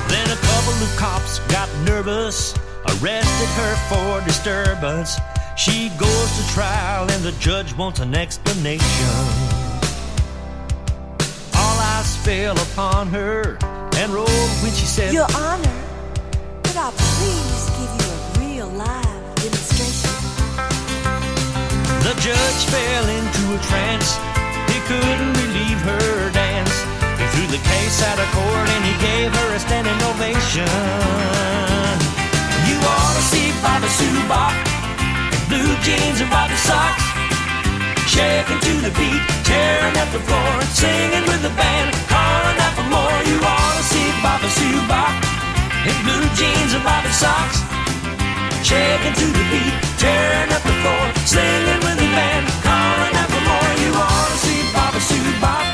Then a couple of cops got nervous, arrested her for disturbance. She goes to trial and the judge wants an explanation. All eyes fell upon her and rolled when she said, Your Honor, could I please give you a real live demonstration? The judge fell into a trance. He couldn't believe her dance. He threw the case out of court and he gave her a standing ovation. You ought to see Bobby Sue Bop, blue jeans and Bobby socks, shaking to the beat, tearing up the floor, singing with the band, calling out for more. You ought to see Bobby Sue Bop in blue jeans and Bobby socks, shaking to the beat, tearing up the floor, singing with the band, calling out for more. You ought to see Bobby Sue Bop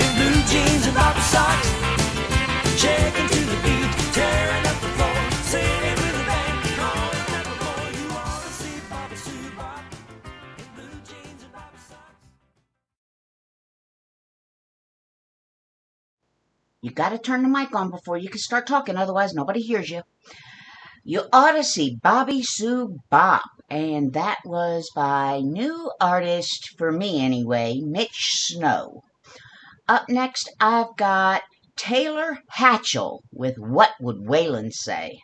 in blue jeans and Bobby socks, shaking to the beat, tearing up the floor, singing with the band, calling out for more. You ought to see Bobby Sue Bop in blue jeans and Bobby socks. You got to turn the mic on before you can start talking, otherwise nobody hears you. You ought to see Bobby Sue Bop, and that was by new artist, for me anyway, Mitch Snow. Up next, I've got Taylor Hatchell with What Would Waylon Say?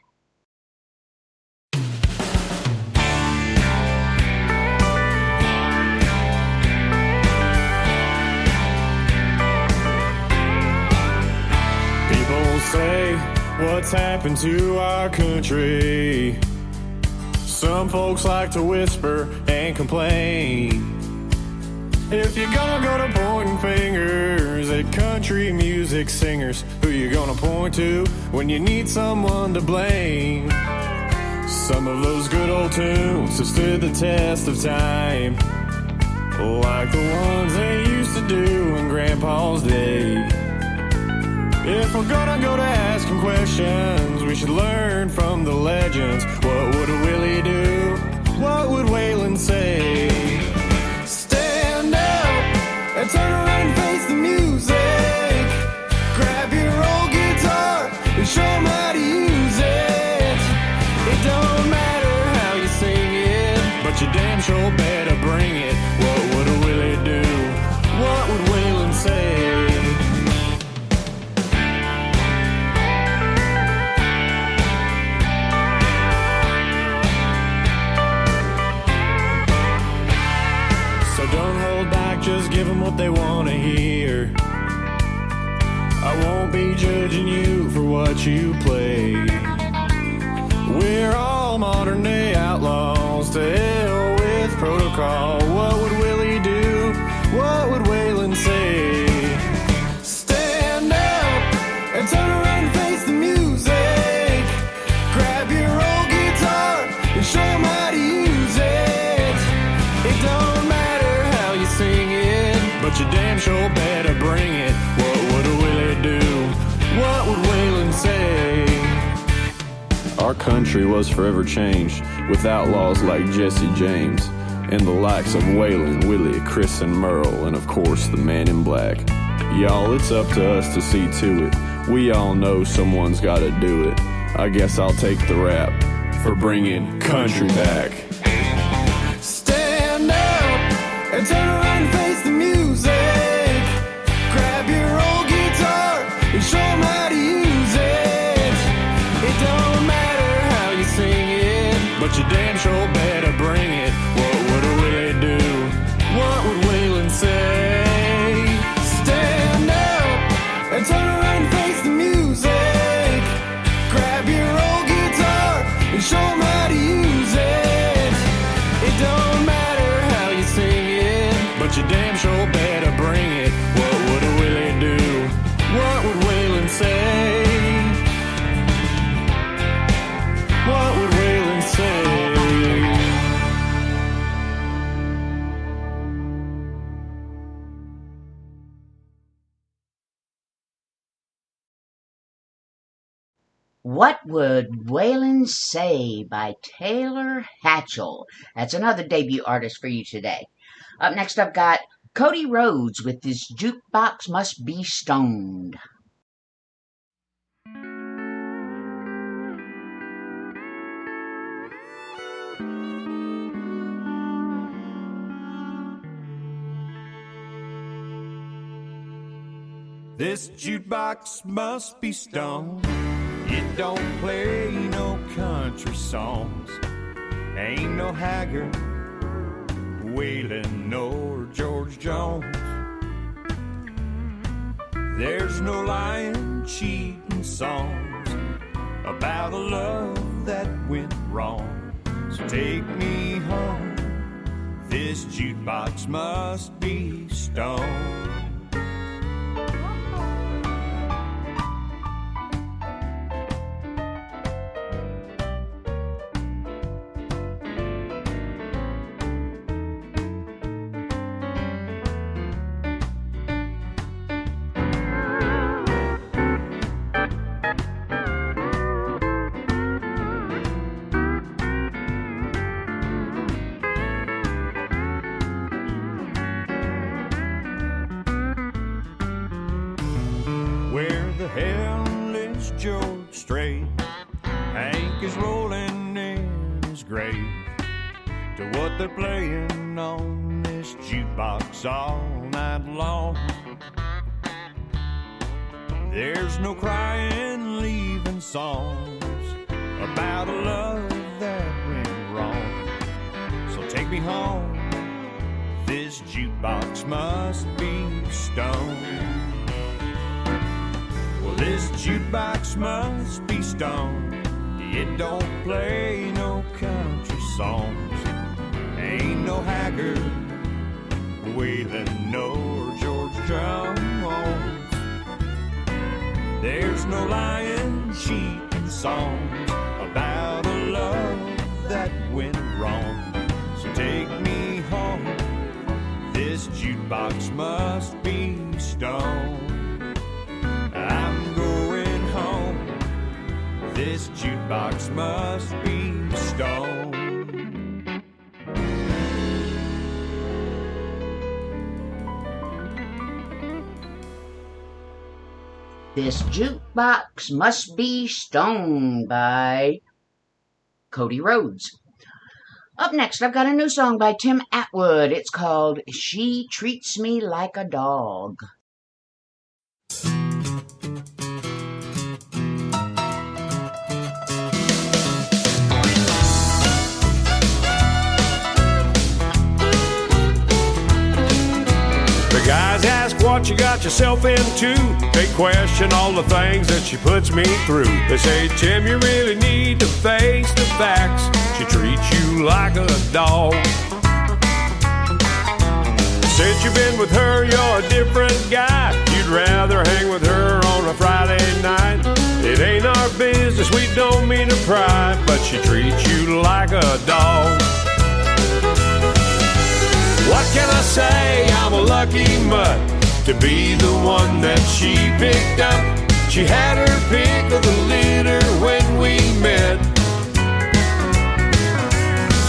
People say, what's happened to our country? Some folks like to whisper and complain. If you're gonna go to pointing fingers at country music singers, who you gonna point to when you need someone to blame? Some of those good old tunes have stood the test of time, like the ones they used to do in Grandpa's day. If we're gonna go to asking questions, we should learn from the legends. What would Willie do? What would Waylon say? Stand up and turn around and face the music. Grab your old guitar and show 'em how to use it. It don't matter how you sing it, but you damn sure better bring it. What would Willie do? What would Waylon say? Don't hold back, just give them what they want to hear. I won't be judging you for what you play. We're all modern day outlaws, to hell with protocol. What would Willie do? What would Waylon say? Stand up and turn around and face the music. Grab your old guitar and show 'em how to use it. It don't matter how you sing it, but you damn sure better bring it. What would Willie do? What would Waylon say? Our country was forever changed with outlaws like Jesse James and the likes of Waylon, Willie, Chris, and Merle, and of course the Man in Black. Y'all, it's up to us to see to it. We all know someone's gotta do it. I guess I'll take the rap for bringing country back. Stand up and turn around and face the music. Grab your old guitar and show 'em how to use it. It don't matter how you sing it, but you damn sure better bring it. What would Willie do? What would Waylon say? Stand up and turn around and face the music. Grab your old guitar and show 'em how to use it. It don't matter how you sing it, but you damn sure better bring it. What would Willie do? What would Waylon say? What would Waylon say? What Would Waylon Say by Taylor Hatchell. That's another debut artist for you today. Up next, I've got Cody Rhodes with This Jukebox Must Be Stoned. This jukebox must be stoned. It don't play no country songs. Ain't no Haggard, Waylon, nor George Jones. There's no lying, cheating songs about a love that went wrong. So take me home. This jukebox must be stoned. They're playing on this jukebox all night long. There's no crying, leaving songs about a love that went wrong. So take me home. This jukebox must be stoned. Well, this jukebox must be stoned. It don't play no country songs. Ain't no Haggard, Waylon, nor George Jones. There's no lying, cheating songs about a love that went wrong. So take me home. This jukebox must be stoned. I'm going home. This jukebox must be stoned. This Jukebox Must Be Stoned by Cody Rhodes. Up next, I've got a new song by Tim Atwood. It's called She Treats Me Like a Dog. The guys ask what you got yourself into. They question all the things that she puts me through. They say, Tim, you really need to face the facts. She treats you like a dog. Since you've been with her, you're a different guy. You'd rather hang with her on a Friday night. It ain't our business, we don't mean to pry, but she treats you like a dog. What can I say? I'm a lucky mutt to be the one that she picked up. She had her pick of the litter when we met.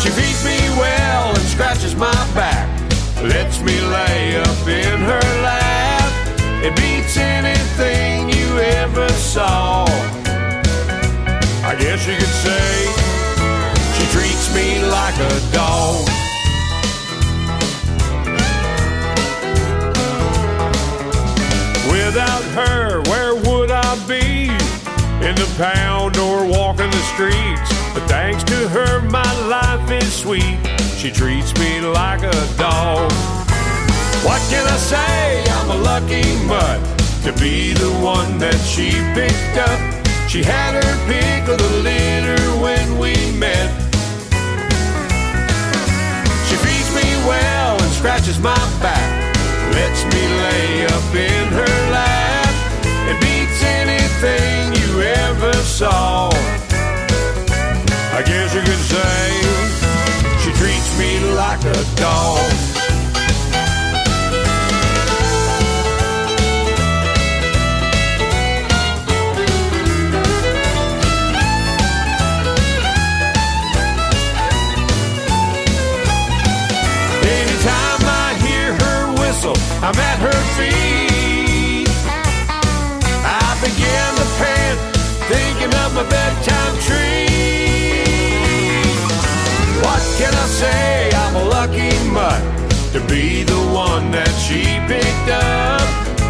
She feeds me well and scratches my back, lets me lay up in her lap. It beats anything you ever saw. I guess you could say she treats me like a dog. Without her, where would I be? In the pound or walking the streets. But thanks to her, my life is sweet. She treats me like a dog. What can I say? I'm a lucky mutt to be the one that she picked up. She had her pick of the litter when we met. She feeds me well and scratches my back, lets me lay up in her lap. It beats anything you ever saw. I guess you could say she treats me like a dog. to be the one that she picked up.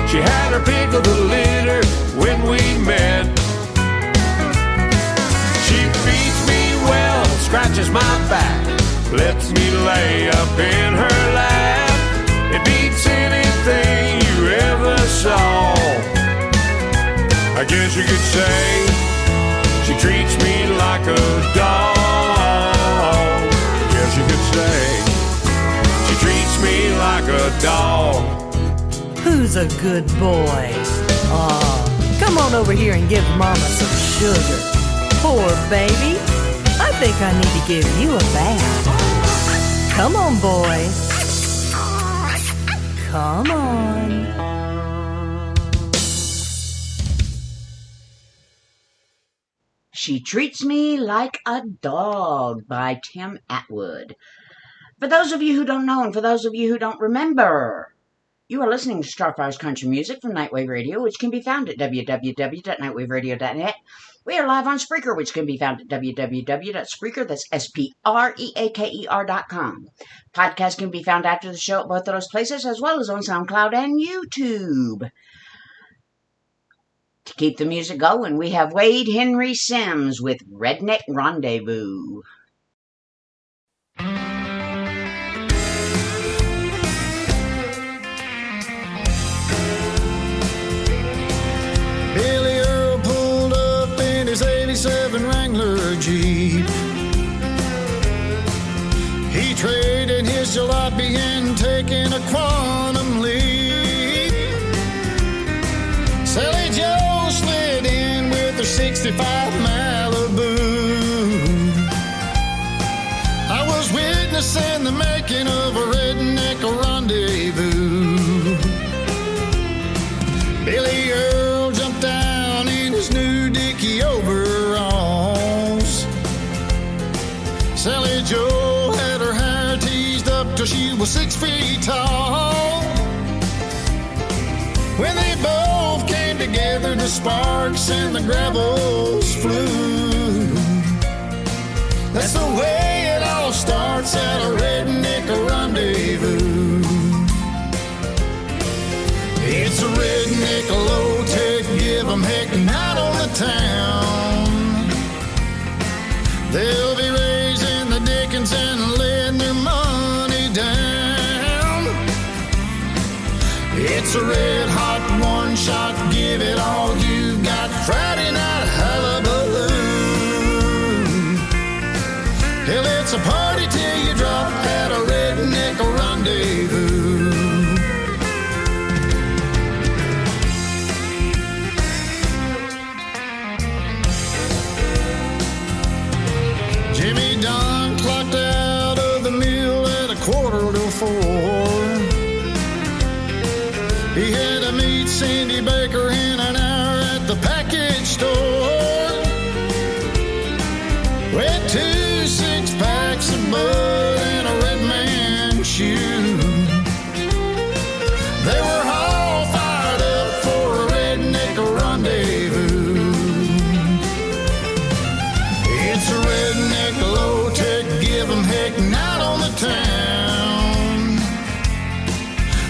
She had her pick of the litter when we met. She feeds me well, scratches my back, lets me lay up in her lap. It beats anything you ever saw. I guess you could say she treats me like a dog. I guess you could say she treats me like a dog. Who's a good boy? Aw, come on over here and give Mama some sugar. Poor baby. I think I need to give you a bath. Come on, boy. Come on. She Treats Me Like a Dog by Tim Atwood. For those of you who don't know and for those of you who don't remember, you are listening to Starfire's Country Music from Nightwave Radio, which can be found at www.nightwaveradio.net. We are live on Spreaker, which can be found at www.spreaker, that's SPREAKER.com. Podcasts can be found after the show at both of those places, as well as on SoundCloud and YouTube. To keep the music going, we have Wade Henry Sims with Redneck Rendezvous. Billy Earl pulled up in his 87 Wrangler Jeep. He traded his jalopy and taken a quantum leap. Sally Joe slid in with her 65 Malibu. I was witnessing the making of a redneck rendezvous. Billy Earl jumped down in his new Dickie overalls. Sally Joe had her hair teased up till she was 6 feet tall. When they both came together, the sparks and the gravels flew. That's the way it all starts at a redneck rendezvous. It's a redneck low-tech, give 'em heck night on the town. They'll be raising the dickens and letting their money down. It's a red-hot one-shot, give it all you got, Friday night hullabaloo. Hell, it's a party till you drop at a redneck rendezvous. Jimmy Don clocked out of the mill at 3:45. He had to meet Cindy Baker in an hour at the package store. With 2 6-packs of bud and a red man shoe. They were all fired up for a redneck rendezvous. It's a redneck low-tech, give 'em heck night on the town.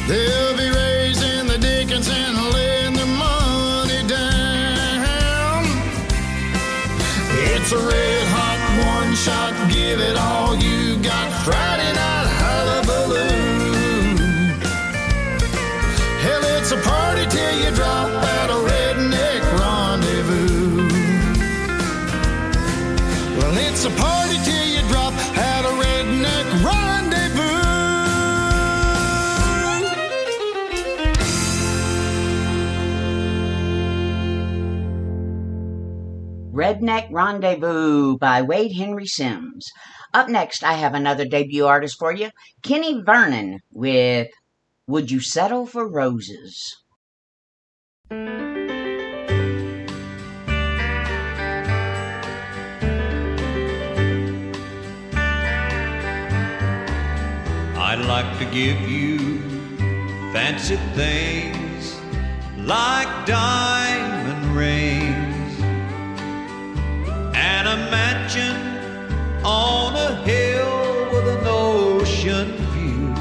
They'll be raising the dickens and laying their money down. It's a red-hot one-shot, give it all you got, Friday night hullabaloo. Hell, it's a party till you drop at a redneck rendezvous. Well, it's a party till you drop at a redneck rendezvous. Redneck Rendezvous by Wade Henry Sims. Up next, I have another debut artist for you, Kenny Vernon with Would You Settle for Roses? I'd like to give you fancy things like diamond rings and a mansion on a hill with an ocean view.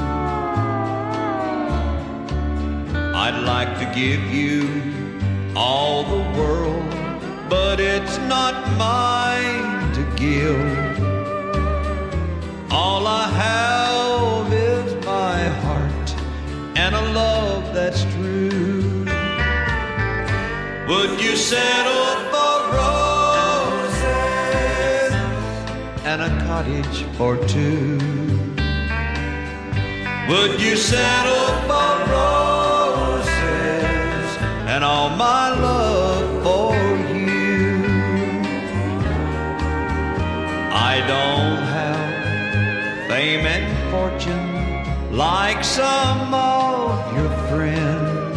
to give you all the world, but it's not mine to give. All I have is my heart and a love that's true. Would you settle for roses and a cottage for two? Would you settle for roses and all my love for you? I don't have fame and fortune like some of your friends,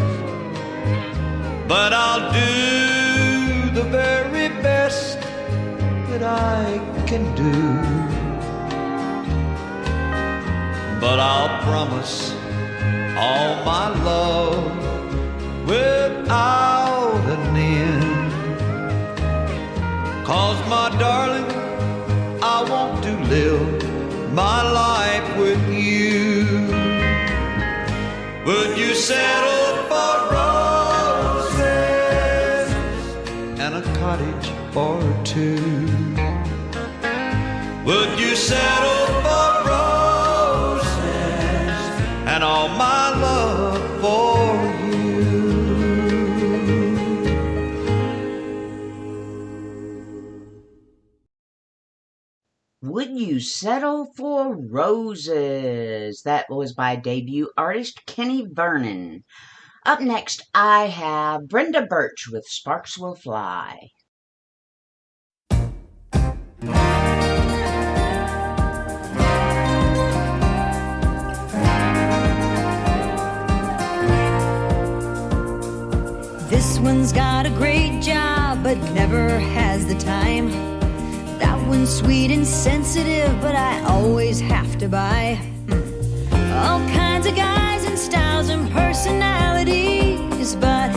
but I'll do the very best that I can do. But I'll promise all my love without an end. 'Cause my darling, I want to live my life with you. Would you settle for roses and a cottage for two? Would you settle for roses and all my love for you? Would You Settle for Roses? That was by debut artist Kenny Vernon. Up next, I have Brenda Birch with Sparks Will Fly. This one's got a great job, but never has the time. That one's sweet and sensitive, but I always have to buy all kinds of guys and styles and personalities, but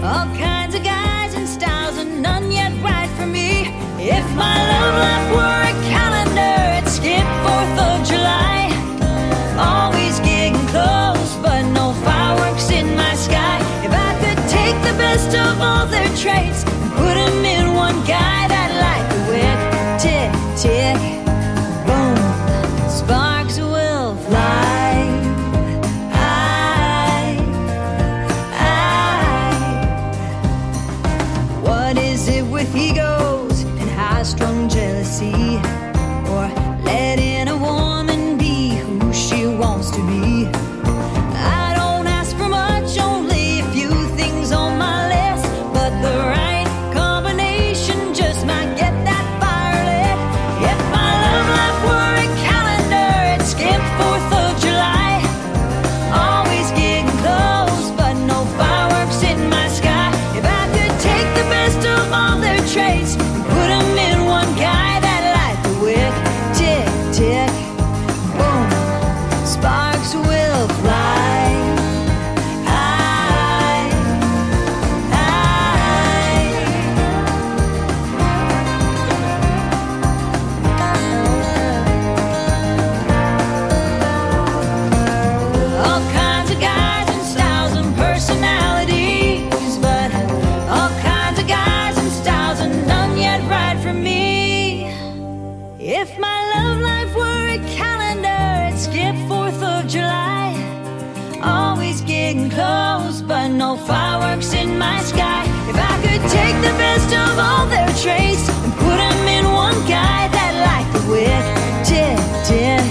all kinds of guys and styles and none yet right for me. If my love life were a calendar, it'd skip 4th of July. Always getting close, but no fireworks in my sky. If I could take the best of all their traits and put them in one guy, that like the wick, tick, tick, boom, sparks will fly. What is it with egos and high-strung jealousy, or letting a woman be who she wants to be? I don't ask for much, only a few things on my list, but the right combination just might get that fire lit. If my love life were a calendar, it'd skip 4th of July. Always getting close, but no fireworks in my sky. If I could take the best of all their traits and put them in one guy, that light the wick, tick, tick, boom, sparks will fly. All kinds of guys and styles and personalities, but all kinds of guys and styles and none yet right for me. If my love life were a calendar, it'd skip 4th of July. Always getting close, but no fireworks in my sky. If I could take the best of all their traits and put them in one guy, that like the wick, tick, tick,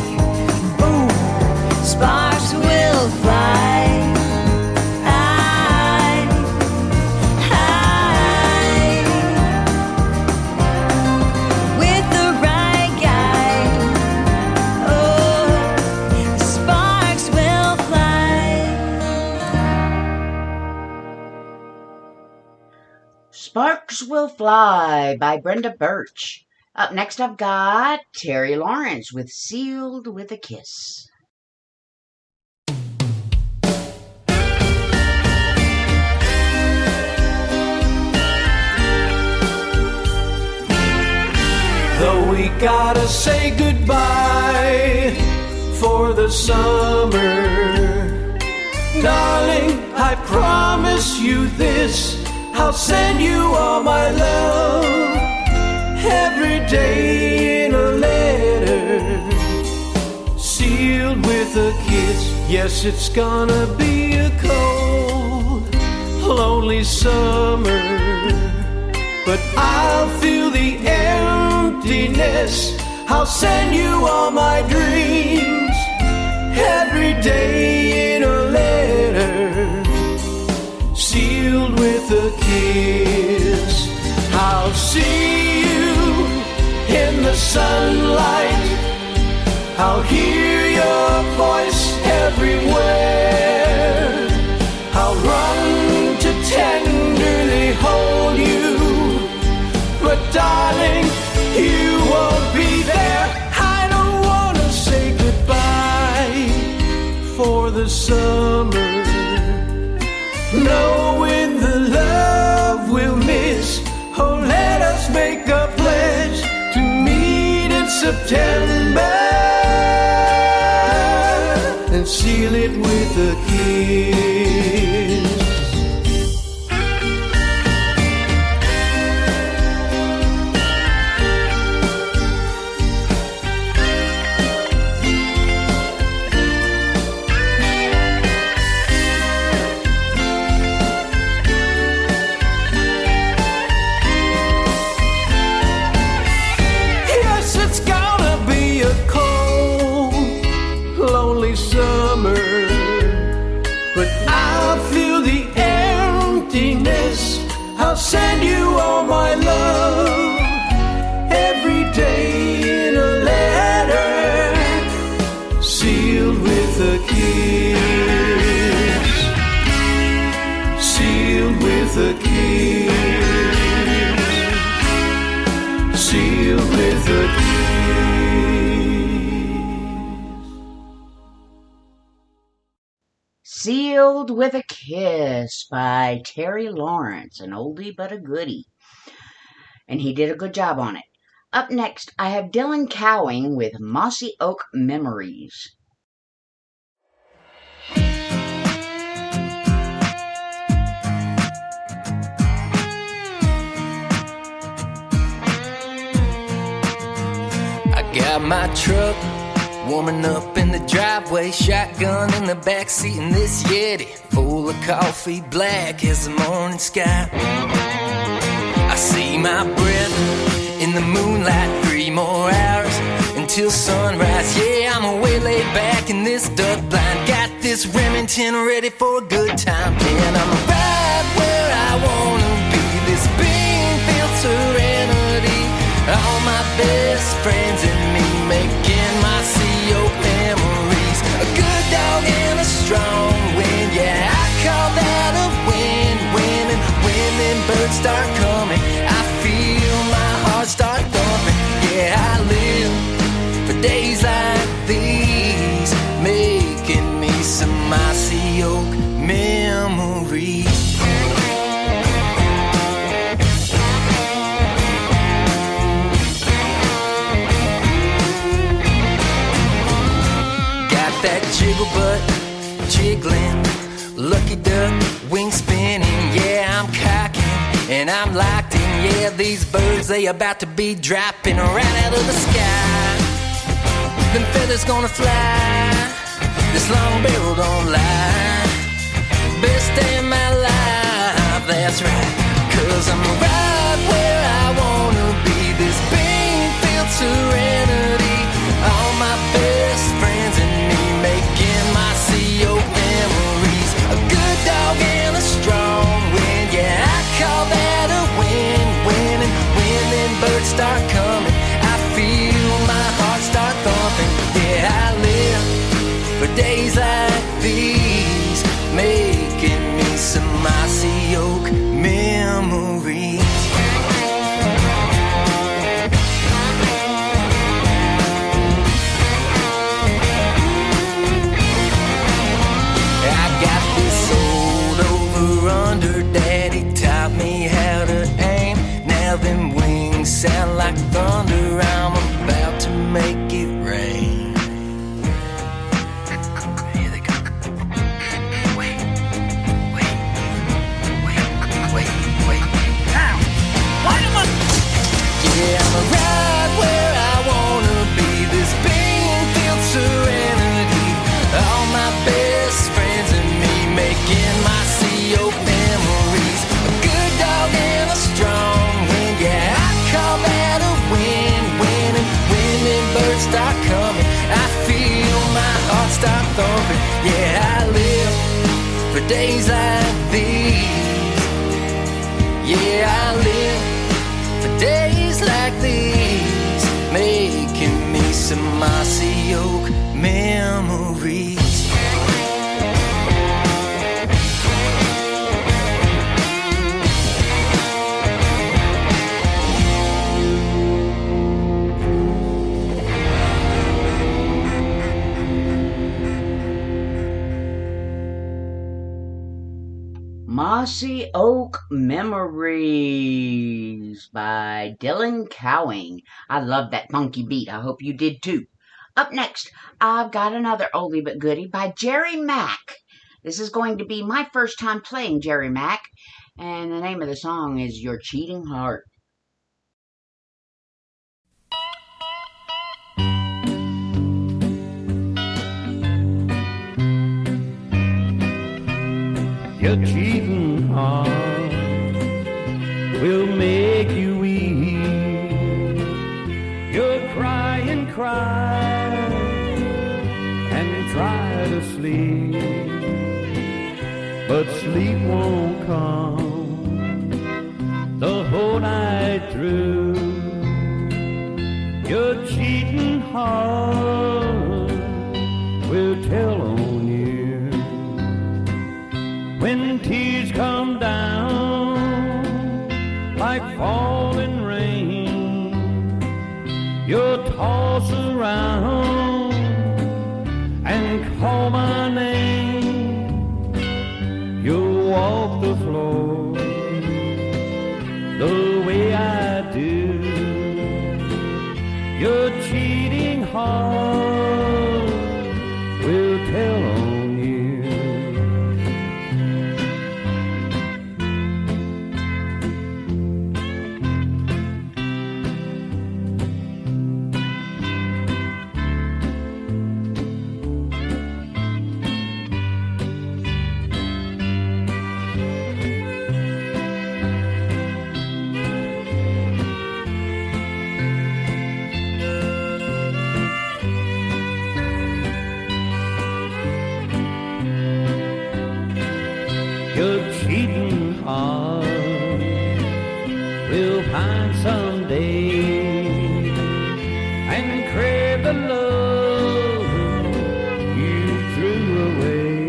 boom, sparks will fly. With the right guy, oh, sparks will fly. Sparks Will Fly by Brenda Birch. Up next, I've got Terry Lawrence with Sealed with a Kiss. Though we gotta say goodbye for the summer, darling, I promise you this, I'll send you all my love every day in a letter, sealed with a kiss. Yes, it's gonna be a cold, lonely summer, but I'll feel the emptiness. I'll send you all my dreams every day in a letter, sealed with a kiss. I'll see you in the sunlight, I'll hear your voice everywhere, I'll run to tenderly hold you, but darling, you won't be there. I don't want to say goodbye for the summer, knowing the love we'll miss. Oh, let us make a pledge to meet in September and seal it with a kiss. But I'll feel the emptiness. I'll send you all my love every day in a letter, sealed with a kiss, sealed with a kiss, sealed with a kiss. Sealed with a Kiss by Terry Lawrence, an oldie but a goodie. And he did a good job on it. Up next, I have Dylan Cowing with Mossy Oak Memories. I got my truck warming up in the driveway, shotgun in the backseat, and this Yeti full of coffee, black as the morning sky. I see my breath in the moonlight, 3 more hours until sunrise. Yeah, I'm away laid back in this duck blind, got this Remington ready for a good time, and I'm right where I wanna be. This bean-filled serenity, all my best friends and me making my sea oak memories. A good dog and a strong wind, yeah, I call that a win-win. And when them birds start coming, I feel my heart start thumping. Yeah, I live for days like these, making me some my sea oak memories. That jiggle butt jiggling, lucky duck wing spinning. Yeah, I'm cocking and I'm locked in. Yeah, these birds, they about to be dropping right out of the sky. Them feathers gonna fly, this long barrel don't lie. Best day of my life, that's right, 'cause I'm right where I wanna be. This bean-filled serenity, all my best friends and me making my sea oak memories. A good dog and a strong wind, yeah, I call that a win-win. And when them birds start coming, I feel my heart start thumping. Yeah, I live for days like these, making me some my sea oak memories. Daddy taught me how to aim. Now them wings sound like thunder. I'm about to make it rain. Here they come. Wait. thumping. Yeah, I live for days like these. Yeah, I live for days like these, making me some mossy oak memories. Mossy Oak Memories by Dylan Cowing. I love that funky beat. I hope you did too. Up next, I've got another oldie but goodie by Jerry Mack. This is going to be my first time playing Jerry Mack, and the name of the song is Your Cheating Heart. Your cheating heart will make you weep. You'll cry and cry and try to sleep, but sleep won't come the whole night through. Your cheating heart will tell on you. When tears come down like falling rain, you'll toss around and call my name. You'll walk the floor the way I do. Your cheating heart will tell on you. Your cheating heart will find someday and crave the love you threw away.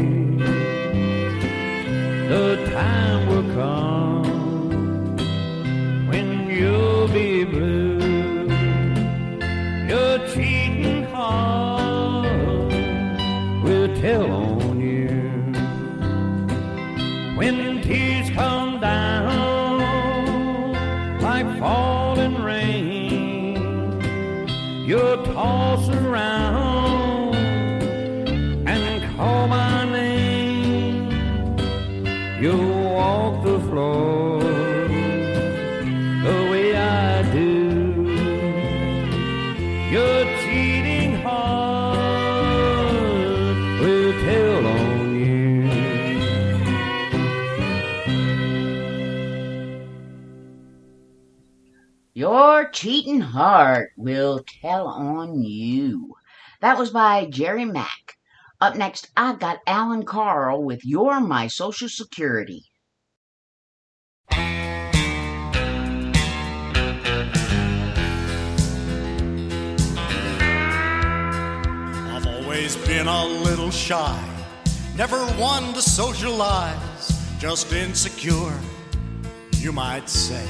The time will come when you'll be blue. Your cheating heart will tell on you. When tears come down like falling rain, you'll toss around and call my name. You'll walk the floor the way I do. Your cheating heart will tell on you. Your cheating heart will tell on you. That was by Jerry Mack. Up next, I've got Alan Carl with You're My Social Security. I've always been a little shy, never one to socialize, just insecure, you might say.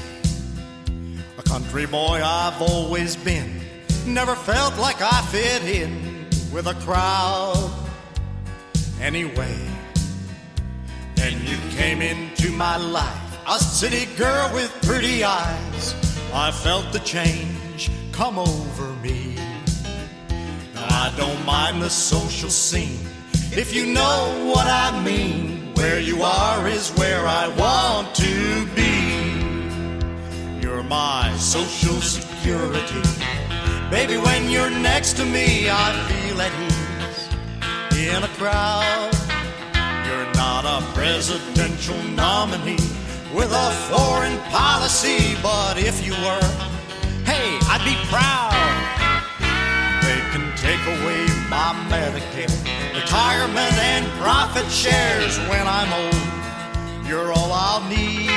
A country boy I've always been, never felt like I fit in with a crowd anyway. Then you came into my life, a city girl with pretty eyes. I felt the change come over me. Now I don't mind the social scene, if you know what I mean. Where you are is where I want to be. You're my social security. Baby, when you're next to me, I feel at ease in a crowd. You're not a presidential nominee with a foreign policy, but if you were, hey, I'd be proud. They can take away my Medicare, retirement, and profit shares when I'm old. You're all I'll need.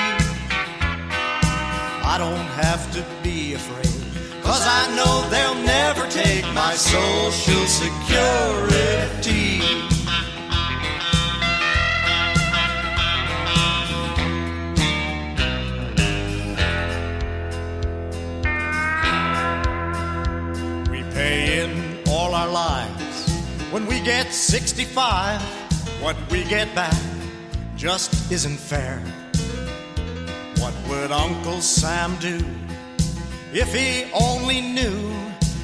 I don't have to be afraid, 'cause I know they'll never take my Social Security. We pay in all our lives. When we get 65, what we get back just isn't fair. What would Uncle Sam do if he only knew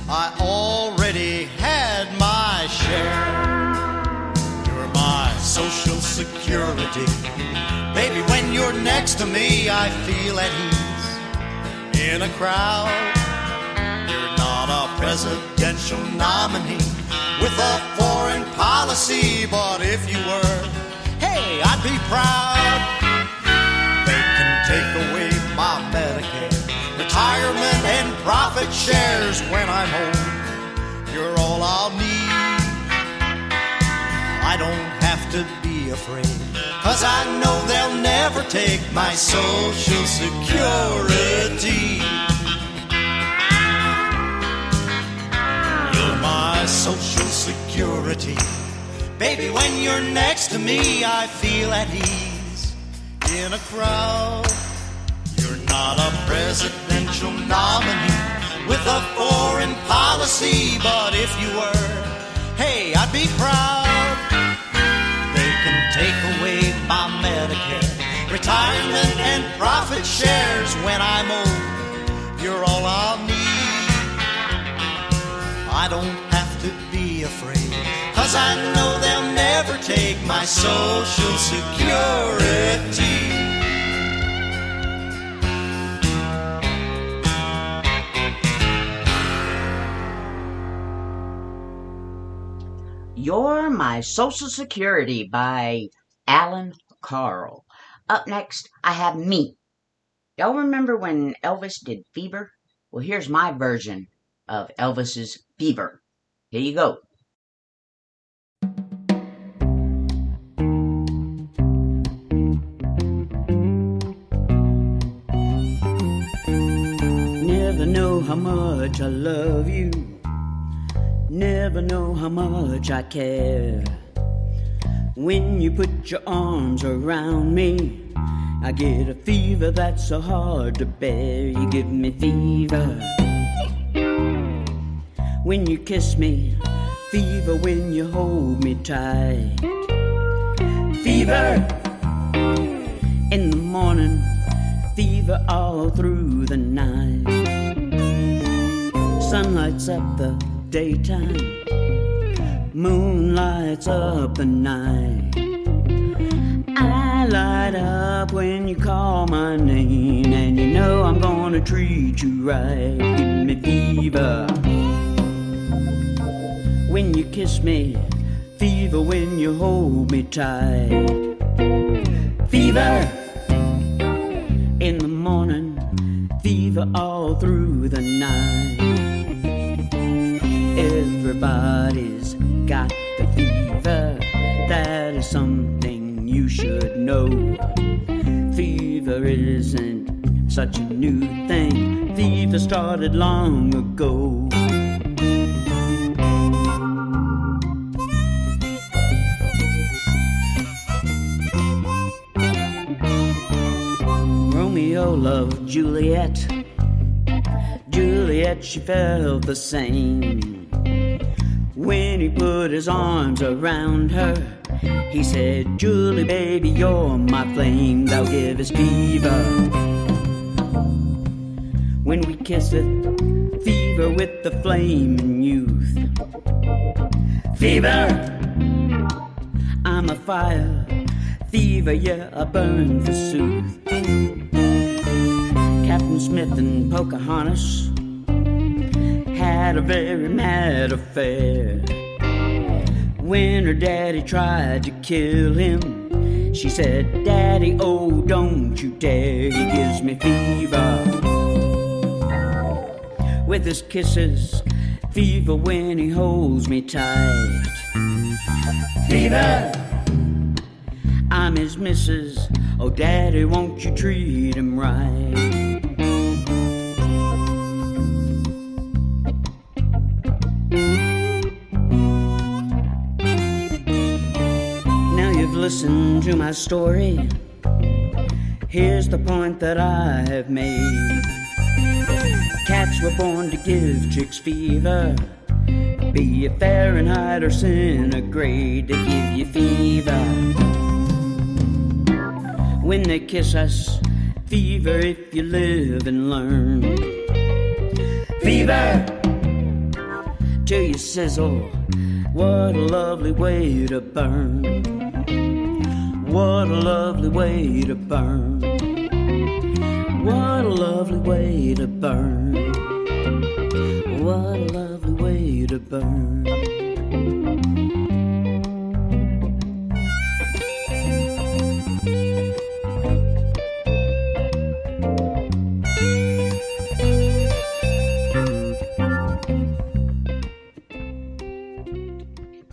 I already had my share? You're my Social Security. Baby, when you're next to me, I feel at ease. In a crowd, you're not a presidential nominee with a foreign policy, but if you were, hey, I'd be proud. They can take away my Medicare, retirement, and profit shares when I'm old. You're all I'll need. I don't have to be afraid, 'cause I know they'll never take my Social Security. You're my Social Security. Baby, when you're next to me, I feel at ease. In a crowd, you're not a presidential nominee with a foreign policy, but if you were, hey, I'd be proud. They can take away my Medicare, retirement, and profit shares when I'm old. You're all I'll need. I don't have to be afraid, 'cause I know they'll never take my Social Security. You're My Social Security by Alan Carl. Up next, I have Me. Y'all remember when Elvis did Fever? Well, here's my version of Elvis's Fever. Here you go. Never know how much I love you. Never know how much I care. When you put your arms around me, I get a fever that's so hard to bear. You give me fever when you kiss me, fever when you hold me tight. Fever in the morning, fever all through the night. Sun lights up the daytime, moon lights up the night. I light up when you call my name, and you know I'm gonna treat you right. Give me fever when you kiss me, fever when you hold me tight. Fever in the morning, fever all through the night. Everybody's got the fever, that is something you should know. Fever isn't such a new thing, fever started long ago. Romeo loved Juliet, Juliet, she felt the same. When he put his arms around her, he said, Julie, baby, you're my flame, thou givest fever. When we kiss it, fever with the flame in youth. Fever, I'm a fire, fever, yeah, I burn forsooth. Captain Smith and Pocahontas had a very mad affair. When her daddy tried to kill him, she said, Daddy, oh, don't you dare, he gives me fever. With his kisses fever when he holds me tight. Fever, I'm his missus. Oh, Daddy, won't you treat him right? Now you've listened to my story. Here's the point that I have made. Cats were born to give chicks fever. Be it Fahrenheit or centigrade, to give you fever. When they kiss us, fever if you live and learn. Fever till you sizzle. What a lovely way to burn. What a lovely way to burn. What a lovely way to burn. What a lovely way to burn.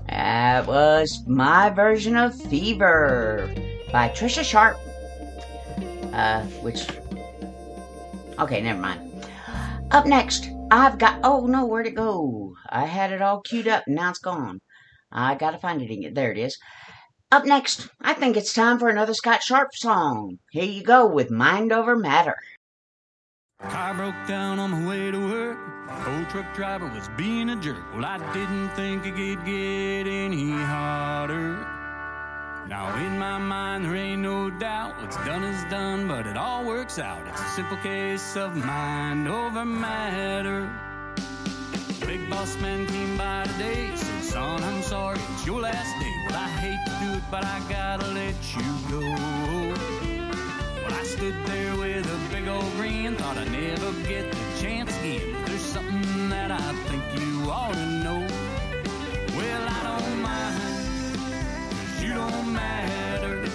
That was my version of Fever by Trisha Sharp. Okay, never mind. Up next, I've got, oh no, where'd it go? I had it all queued up and now it's gone. I gotta find it again. There it is. Up next, I think it's time for another Scott Sharp song. Here you go with Mind Over Matter. Car broke down on my way to work. Old truck driver was being a jerk. Well, I didn't think it could get any harder. Now in my mind there ain't no doubt what's done is done, but it all works out. It's a simple case of mind over matter. Big boss man came by today, said, son, I'm sorry, it's your last day. Well, I hate to do it, but I gotta let you go. Well, I stood there with a big old grin, thought I'd never get the chance again. But there's something that I think you ought to know. Well, I don't mind, 'cause you don't matter.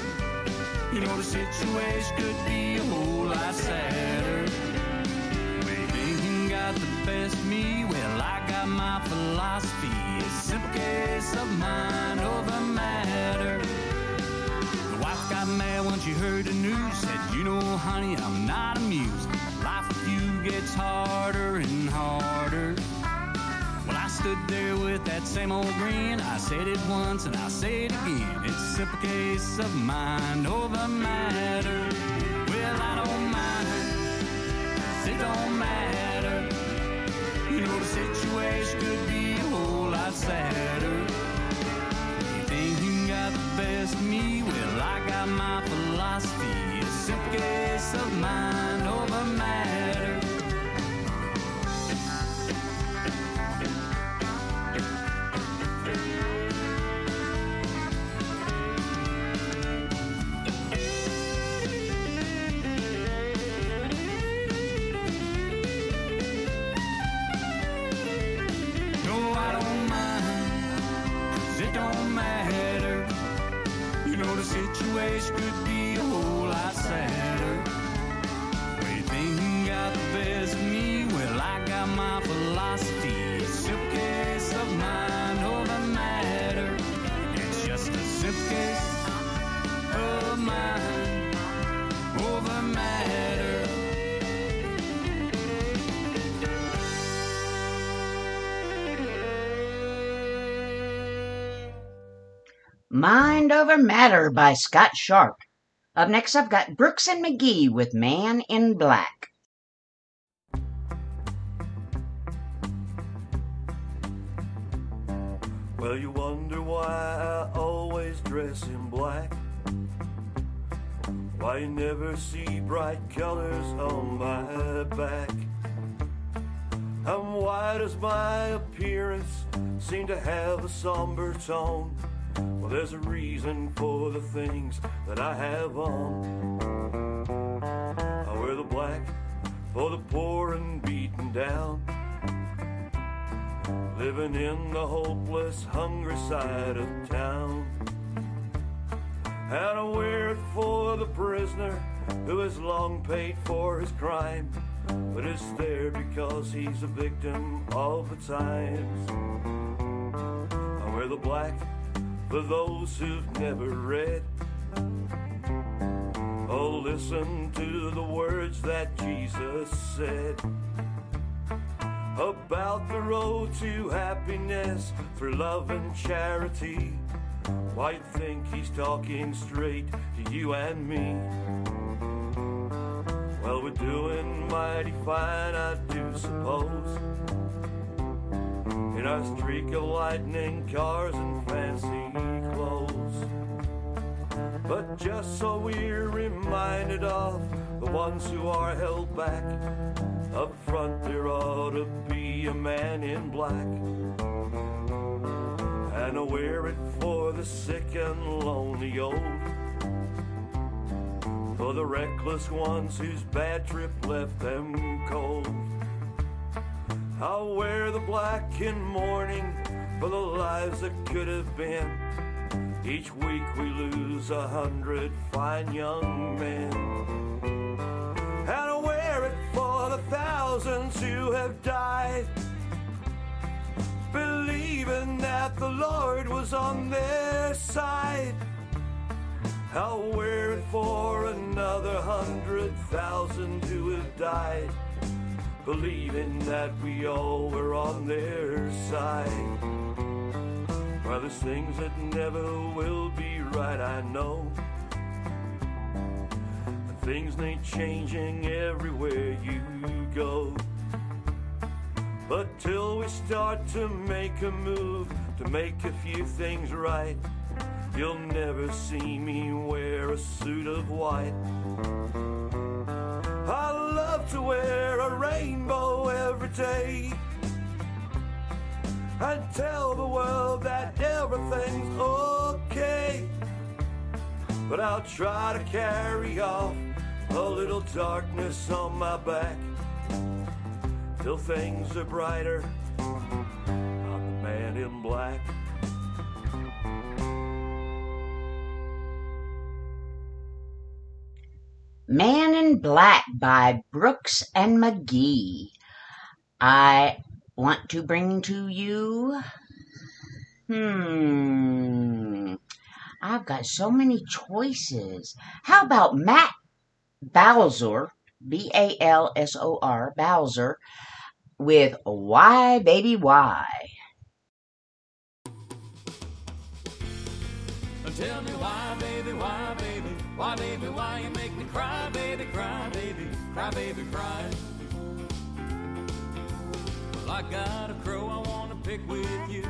You know the situation could be a whole lot sadder. Maybe you got the best of me, well, I got my philosophy. It's a simple case of mind over matter. The wife got mad when she heard the news, said, you know, honey, I'm not amused. Life with you gets harder and harder. Well, I stood there with that same old grin. I said it once and I'll say it again. It's a simple case of mind over matter. Well, I don't mind, 'cause it don't matter. You know the situation could be a whole lot sadder. You think you got the best of me? Well, I got my philosophy. It's a simple case of mind over matter. No, I don't mind, 'cause it don't matter. You know the situation could be a whole lot sadder. Well, you think you got the best of me? Well, I got my philosophy. It's a simple case of mind over matter. It's just a simple case of mind over matter. Mind Over Matter by Scott Sharp. Up next, I've got Brooks and McGee with Man in Black. Well, you wonder why I always dress in black, why you never see bright colors on my back. I'm white as my appearance, seem to have a somber tone. Well, there's a reason for the things that I have on. I wear the black for the poor and beaten down, living in the hopeless, hungry side of town. And I wear it for the prisoner who has long paid for his crime. but it's there because he's a victim of the times. I wear the black for those who've never read. Oh, listen to the words that Jesus said about the road to happiness for love and charity. Why you think he's talking straight to you and me? Well, we're doing mighty fine, I do suppose, in our streak of lightning, cars and fancy clothes. But just so we're reminded of the ones who are held back, up front there ought to be a man in black. And I wear it for the sick and lonely old, for the reckless ones whose bad trip left them cold. I'll wear the black in mourning for the lives that could have been. Each week we lose 100 fine young men. And I wear it for the thousands who have died, believing that the Lord was on their side. I'll wear it for another 100,000 who have died, believing that we all were on their side. Well, there's things that never will be right, I know, and things need changing everywhere you go. But till we start to make a move, to make a few things right, you'll never see me wear a suit of white. I love to wear a rainbow every day and tell the world that everything's okay. But I'll try to carry off a little darkness on my back till things are brighter. I'm the man in black. Man in Black by Brooks and McGee. I want to bring to you, I've got so many choices. How about Matt Bowser, B-A-L-S-O-R, Bowser, with Why Baby Why? Tell me why, baby, why, baby, why, baby, why you make me cry, baby, cry, baby, cry, baby, cry. Well, I got a crow I want to pick with you,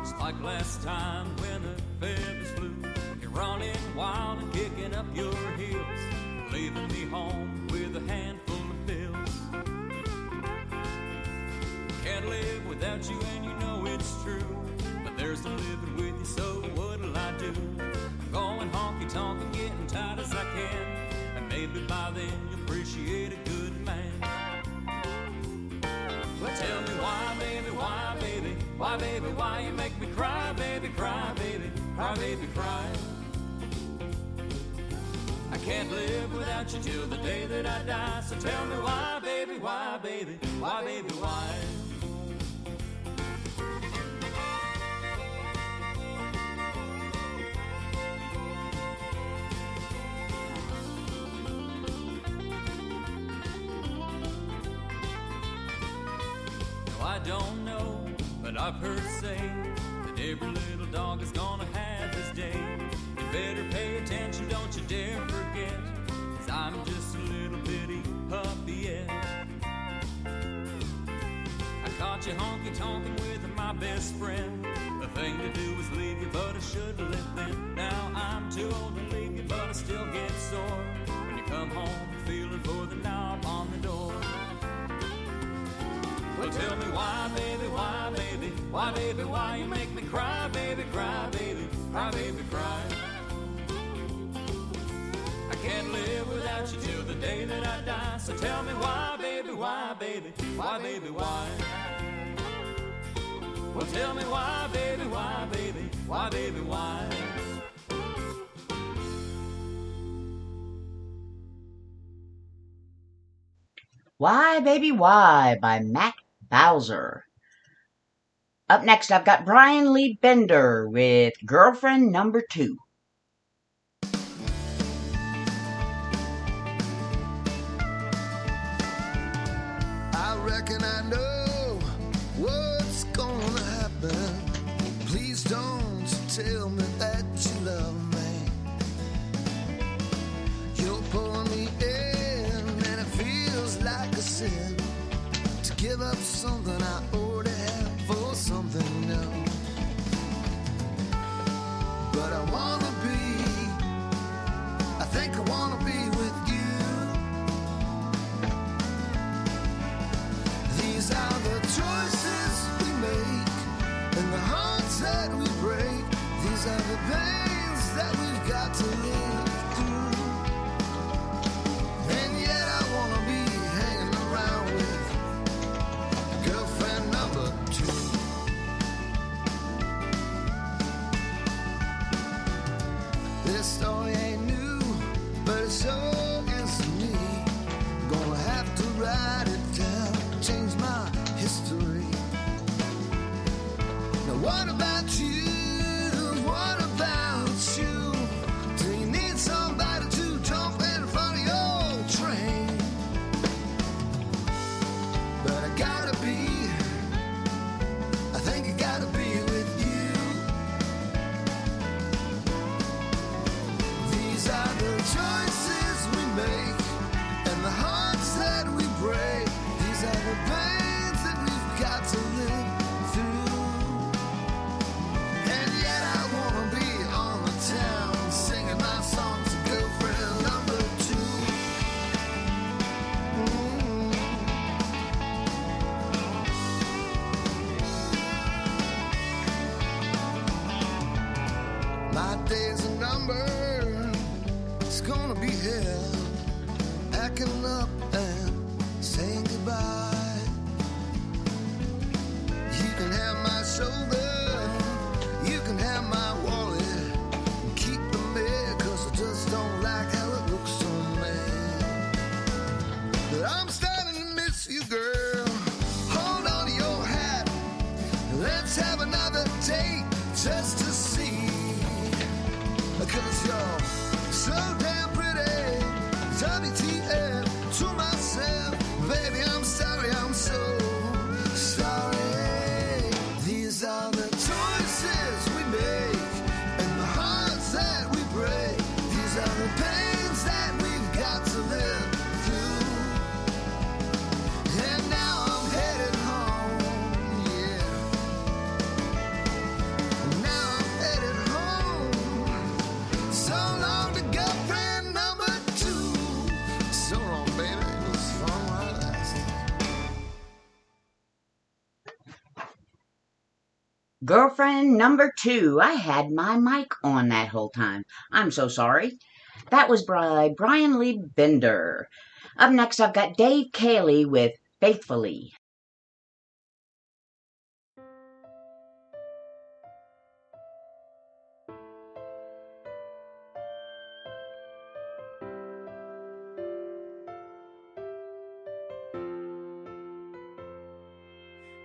just like last time when the feathers flew. You're running wild and kicking up your heels, leaving me home with a handful of bills. Can't live without you and you know it's true, but there's no living with you, so what'll I do? I'm going honky-tonk and getting tight as I can, and maybe by then you'll appreciate a good man. Well, tell me why, baby, why, baby, why, baby, why you make me cry, baby, cry, baby, cry, baby, cry. I can't live without you till the day that I die, so tell me why, baby, why, baby, why, baby, why. I don't know, but I've heard say that every little dog is gonna have his day. You better pay attention, don't you dare forget, 'cause I'm just a little bitty puppy yet. I caught you honky-tonkin' with my best friend. The thing to do was leave you, but I should've left then. Now I'm too old to leave you, but I still get sore when you come home feeling for the knob on the door. Well, tell me why, baby, why, baby, why, baby, why you make me cry, baby, cry, baby, cry, baby, cry. I can't live without you till the day that I die, so tell me why, baby, why, baby, why, baby, why. Well, tell me why, baby, why, baby, why, baby, why. Why, Baby, Why by Matt Bowser. Up next, I've got Brian Lee Bender with Girlfriend Number 2. I reckon I know what's gonna happen. Please don't tell me that you love me. You're pulling me in, and it feels like a sin to give up something I already have for something new. But I wanna be, I think I wanna be with you. These are the choices we make and the hearts that we break. These are the pains that we've got to live through. And yet I wanna be hanging around with girlfriend number 2. This story ain't new, but it sure is to me. Gonna have to write it down, change my history. Now what about you? What about you? Do you need somebody to jump in front of your train? But I gotta be, I think I gotta be with you. These are the choices we make and the hearts that we break. These are the pains that we've got to live through. And yet I wanna be on the town singing my songs to girlfriend number 2. My days are numbered. It's gonna be hell, acting up and saying goodbye. You can have my shoulder, you can have my wallet. Keep them there, 'cause I just don't like how it looks on me. But I'm starting to miss you, girl. Hold on to your hat. Let's have another date just to see. 'Cause you're so damn pretty. WTF to myself, baby, I'm sorry, I'm so sorry. These are the choices we make and the hearts that we break. These are the pains that we've got to live through. And now I'm headed home, yeah. Now I'm headed home. So long to girlfriend number 2. So long, baby. It was fun while it lasted. Girlfriend Number 2. I had my mic on that whole time. I'm so sorry. That was by Brian Lee Bender. Up next, I've got Dave Cayley with Faithfully.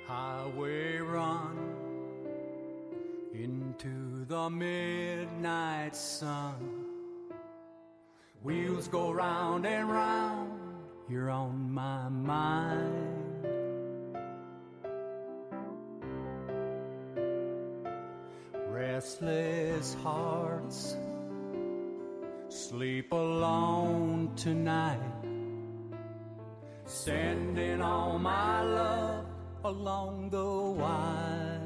Highway run into the midnight sun. Wheels go round and round, you're on my mind. Restless hearts sleep alone tonight, sending all my love along the wire.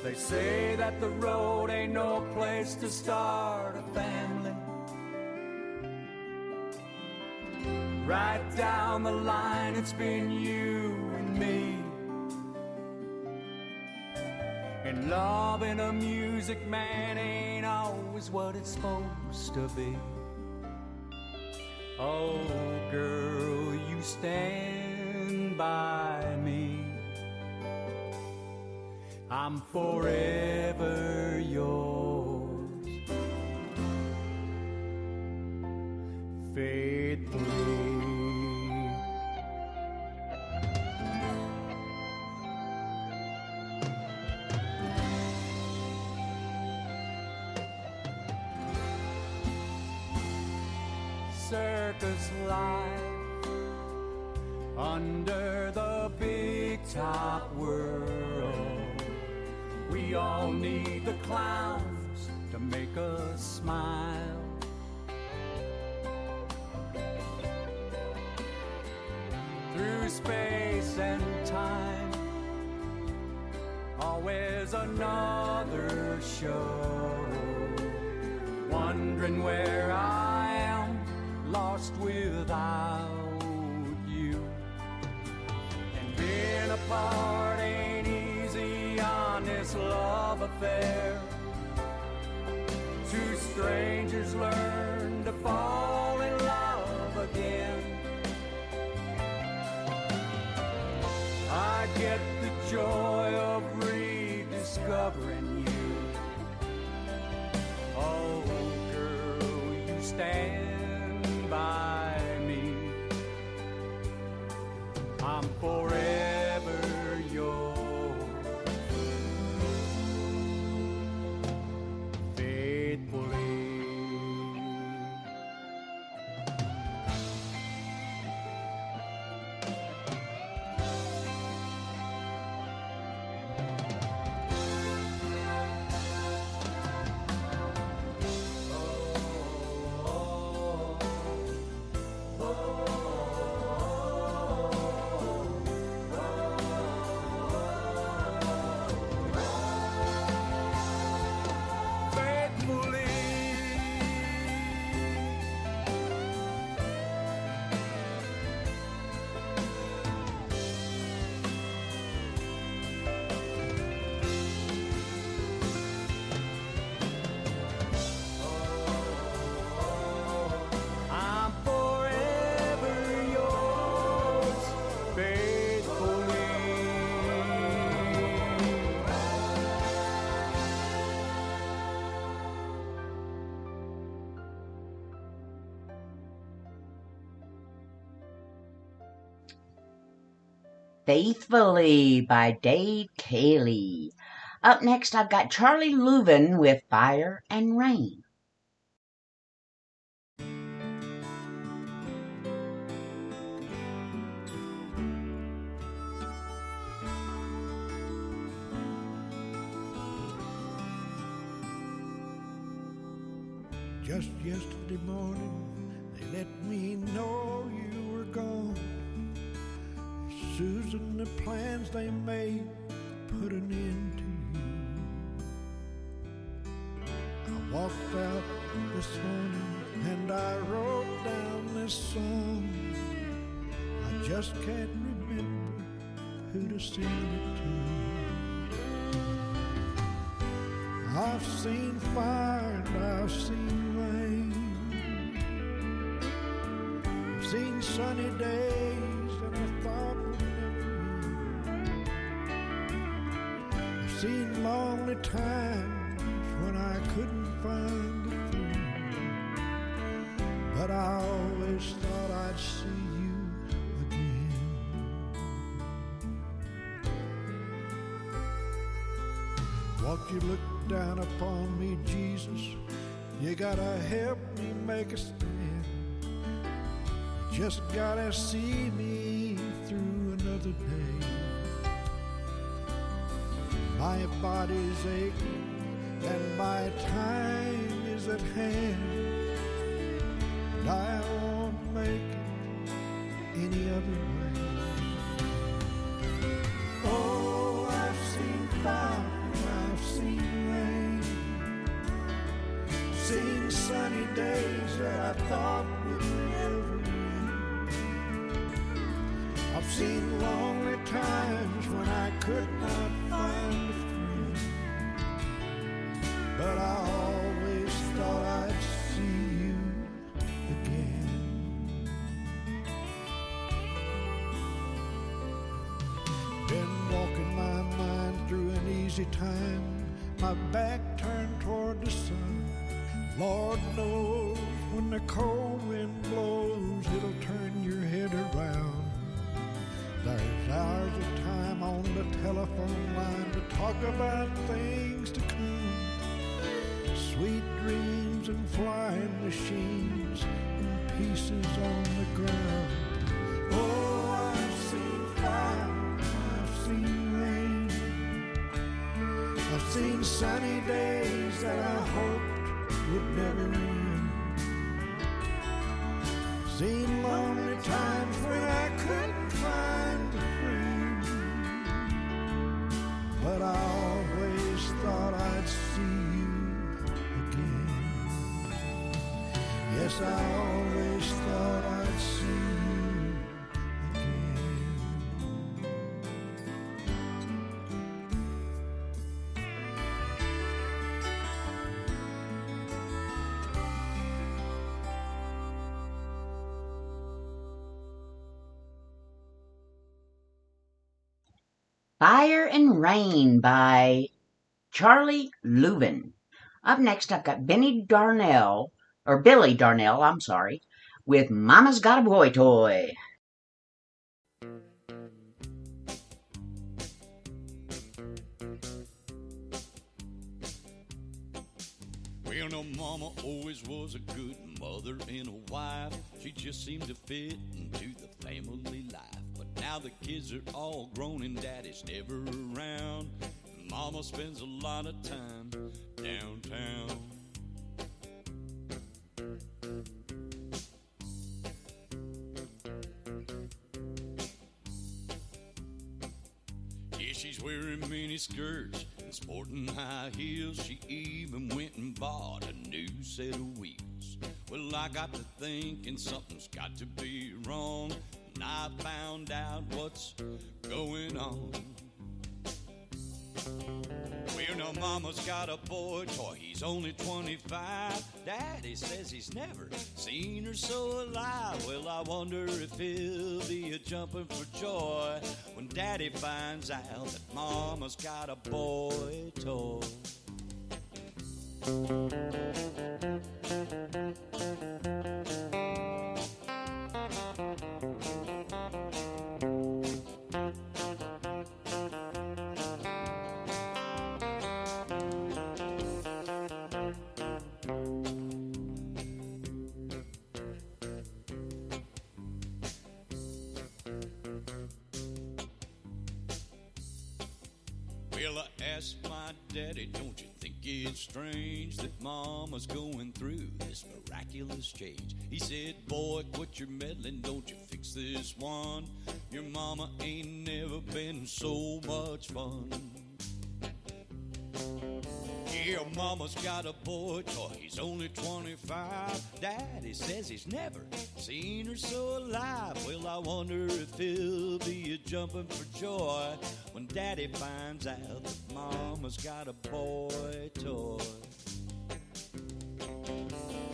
They say that the road ain't no place to start a family. Right down the line, it's been you and me. And loving a music man ain't always what it's supposed to be. Oh, girl, you stand by me. I'm forever yours, faithfully. circus life under the big top world. We all need the clowns to make us smile. Through space and time, always another show. Wondering where I am, lost without you. And being apart ain't easy on this love affair. Two strangers learn to fall in love again. I get the joy of rediscovering you. Oh, girl, you stand by me. I'm forever yours, faithfully. Faithfully by Dave Cayley. Up next, I've got Charlie Louvin with Fire and Rain. Just yesterday morning, they let me know you were gone. Susan, the plans they made put an end to you. I walked out this morning and I wrote down this song. I just can't remember who to sing it to. I've seen fire and I've seen rain. I've seen sunny days that I thought would never end. I've seen lonely times when I couldn't find a friend. But I always thought I'd see you again. Won't you look down upon me, Jesus? You gotta help me make a stand. Just gotta see me through another day. My body's aching and my time is at hand, and I won't make it any other way. Oh, I've seen fire, I've seen rain, seen sunny days that I thought would never end. I've seen lonely times when I could not find a friend, but I always thought I'd see you again. Been walking my mind through an easy time, my back turned toward the sun. Lord knows when the cold wind blows, it'll turn your head around. There's hours of time on the telephone line to talk about things to come. Sweet dreams and flying machines and peace faces on the ground. Oh, I've seen fire, I've seen rain, I've seen sunny days that I hoped would never end. Seen lonely times when I couldn't find a friend, but I always thought I'd see you again. Yes, I always thought I'd see you again. Fire and Rain by Charlie Leuven. Up next, I've got Billy Darnell, I'm sorry, with Mama's Got a Boy Toy. Well, no, Mama always was a good mother and a wife. She just seemed to fit into the family life. But now the kids are all grown and Daddy's never around. Mama spends a lot of time downtown. Yeah, she's wearing mini skirts and sporting high heels. She even went and bought a new set of wheels. Well, I got to thinking something's got to be wrong, and I found out what's going on. Well, now Mama's got a boy toy, he's only 25. Daddy says he's never seen her so alive. Well, I wonder if he'll be a jumping for joy when Daddy finds out that Mama's got a boy toy. Well, I asked my daddy, don't you think it's strange that Mama's going through this miraculous change? He said, boy, quit your meddling, don't you fix this one. Your mama ain't never been so much fun. Yeah, Mama's got a boy toy, he's only 25. Daddy says he's never seen her so alive. Well, I wonder if he'll be a jumping for joy when Daddy finds out that Mama's got a boy toy.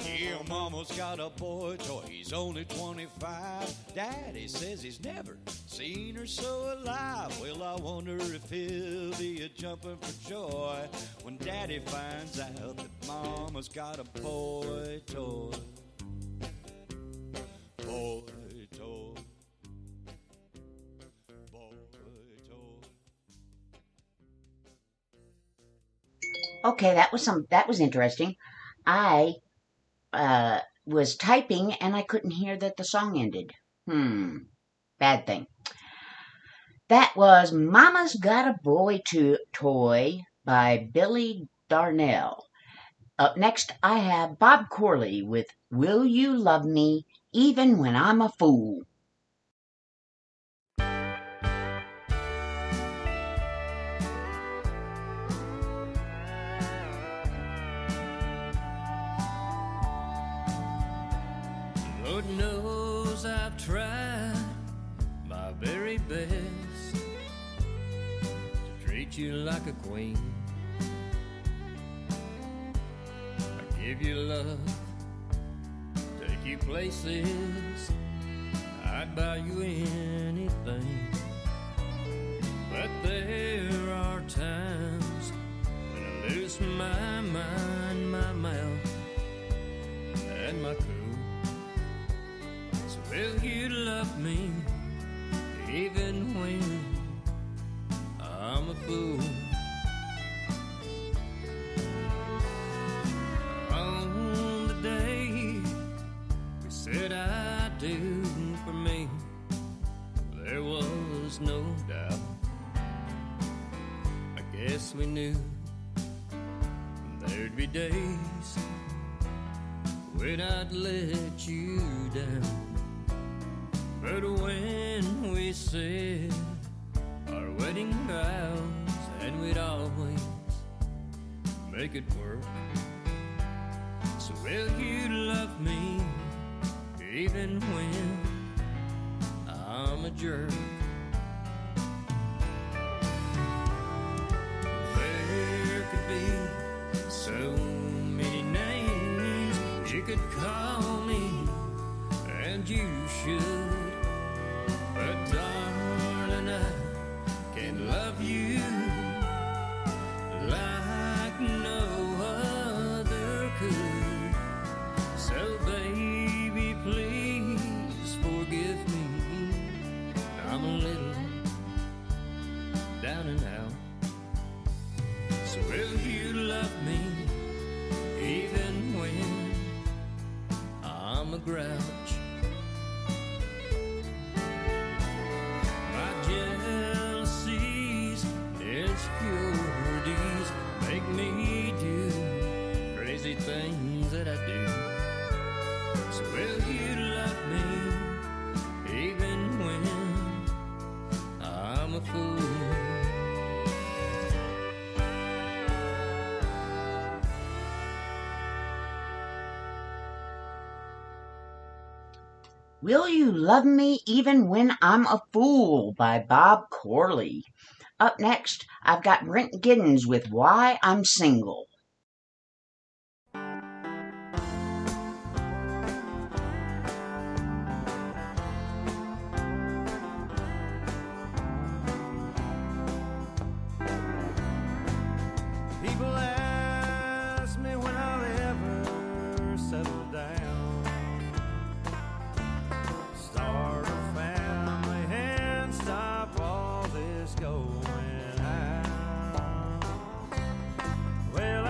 Yeah, Mama's got a boy toy, he's only 25. Daddy says he's never seen her so alive. Well, I wonder if he'll be a jumping for joy when Daddy finds out that Mama's got a boy toy. Boy toy. Boy toy. Okay, that was interesting. I was typing and I couldn't hear that the song ended. Bad thing. That was Mama's Got a Boy Toy by Billy Darnell. Up next, I have Bob Corley with Will You Love Me Even When I'm a Fool? Lord knows I've tried my very best to treat you like a queen. I give you love, take you places, I'd buy you anything. But there are times when I lose my mind, my mouth, and my cool. Will you love me even when I'm a fool? On the day we said I was no doubt. I guess we knew there'd be days when I'd let you down. But when we said our wedding vows, and we'd always make it work. So will you love me even when I'm a jerk? There could be so many names you could call me, and you should. But darling, I can love you like no other could. So baby, please forgive me. I'm a little down and out. So will you love me even when I'm a grouch? Jealousies, insecurities make me do crazy things that I do. So will you love me even when I'm a fool? Will You Love Me Even When I'm a Fool by Bob Corley. Up next, I've got Brent Giddens with Why I'm Single. People ask me when I'll ever settle down, start a family and stop all this going out. Well,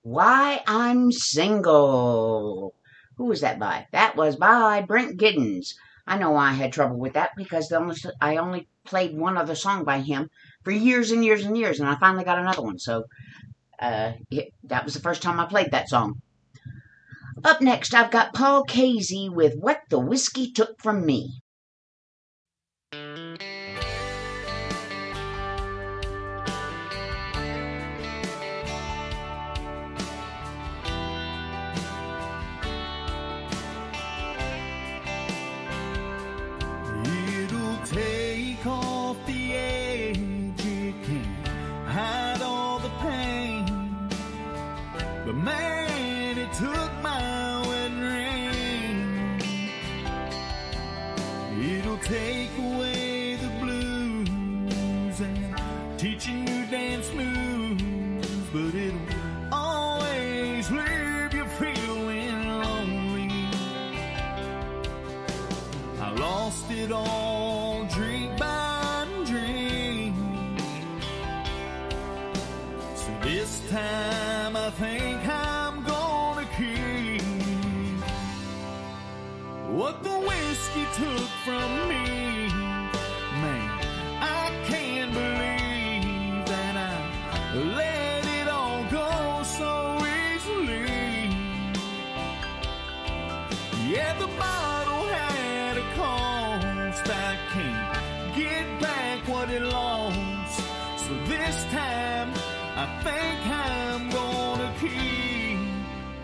Why I'm Single. Who was that by? That was by Brent Giddens. I know I had trouble with that because I only played one other song by him for years and years and years, and I finally got another one. So that was the first time I played that song. Up next, I've got Paul Casey with What the Whiskey Took From Me. It'll take off the edge, it can hide all the pain, but man, it took my wedding ring. It'll take away the blues and teaching you dance moves, but it'll always leave you feeling lonely. I lost it all, drink by drink. So this time I think I'm gonna keep what the whiskey took from me. Man, I can't believe that I let it all go so easily. Yeah, the bottle had a cost. I can't get back what it lost. So this time I think I'm gonna keep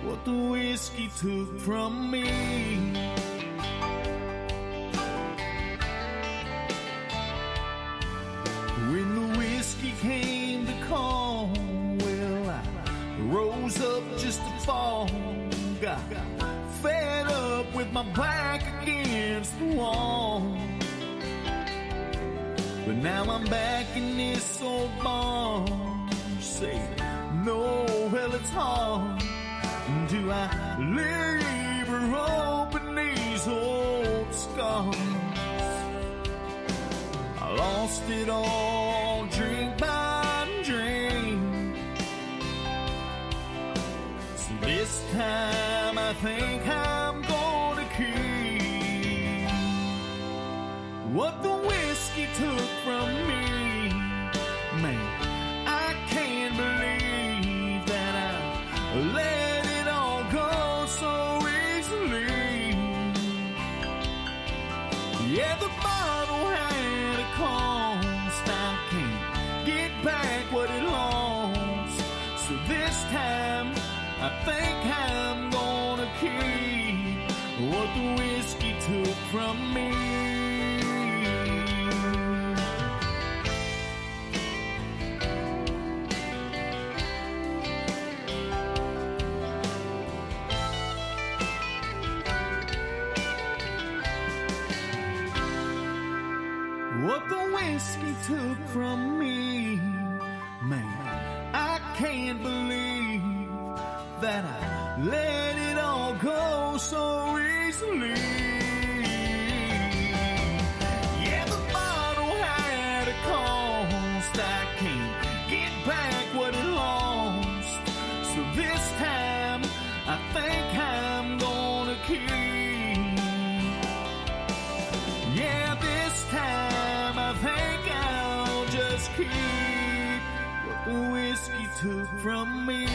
what the whiskey took from me. When the whiskey came to call, well, I rose up just to fall. Got fed up with my back against the wall. But now I'm back in this old bar. Say, no, well, it's hard. Do I leave her open these old scars? I lost it all, drink by drink. So this time I think I'm gonna keep what the whiskey took from me. Man, I can't believe that I let it all go so easily. Yeah, the bottle had a cost. I can't get back what it lost. So this time I think I'm gonna keep what the whiskey took from me. What the whiskey took from me, man, I can't believe that I let it all go so easily. Yeah, the bottle had a cost. I can't get back what it lost. So this time I think I'm gonna keep. Yeah, this time I think I'll just keep what the whiskey took from me.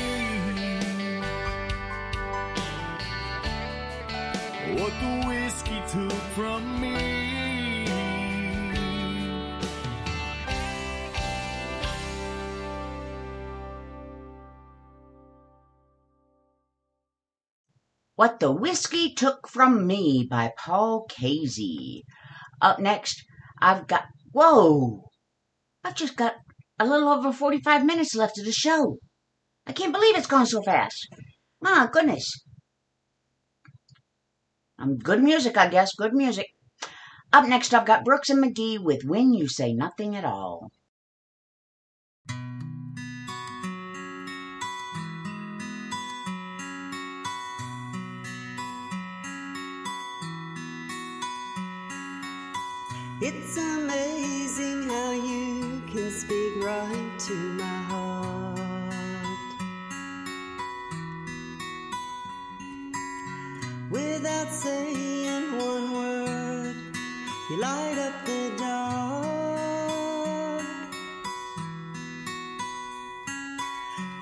What the whiskey took from me. What the Whiskey Took From Me by Paul Casey. Up next, I've just got a little over 45 minutes left of the show. I can't believe it's gone so fast. My goodness. Good music, I guess. Good music. Up next, I've got Brooks and McGee with When You Say Nothing at All. It's amazing how you can speak right to my heart. You light up the dark.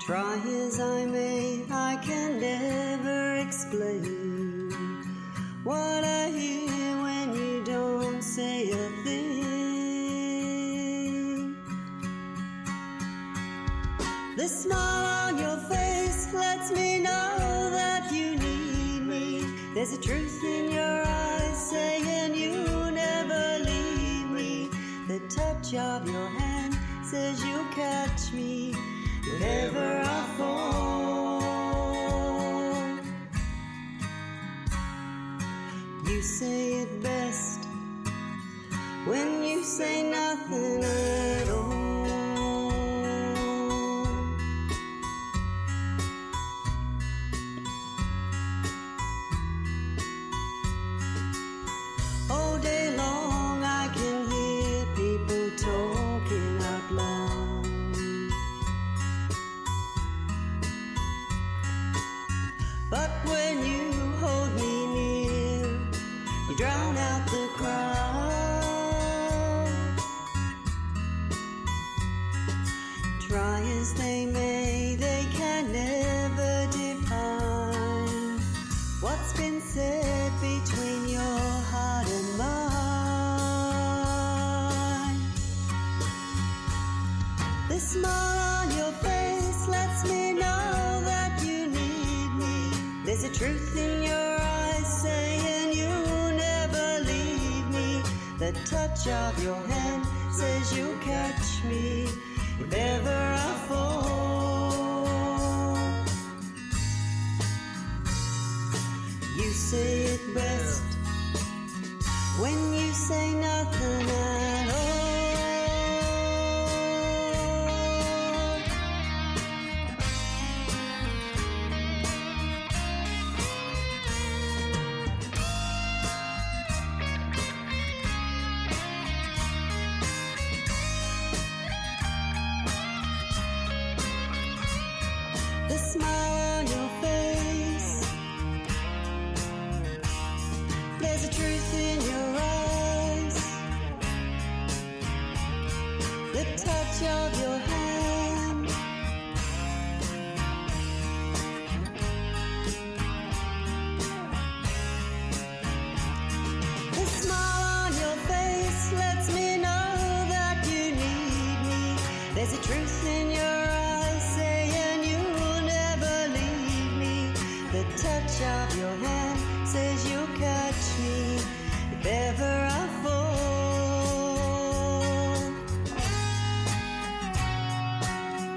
Try as I may, I can never explain what I hear when you don't say a thing. The smile on your face lets me know that you need me. There's a truth in your eyes saying you never leave me. The touch of your hand says you'll catch me if ever I fall. You say it best when you say nothing at all. All day long I can hear people talking out loud. But when you hold me near, you drown out the crowd. Try as they may, they can never define what's been said between your heart and mine. The smile on your face lets me know that you need me. There's a truth in your eyes saying you'll never leave me. The touch of your hand says you'll catch me if ever I fall. You say it best when you say nothing at all. The smile on your face, there's a truth in your eyes. The touch of your hand, the smile on your face lets me know that you need me. There's a truth in your eyes saying you'll never leave me. The touch of your hand says you'll catch me if ever I fall.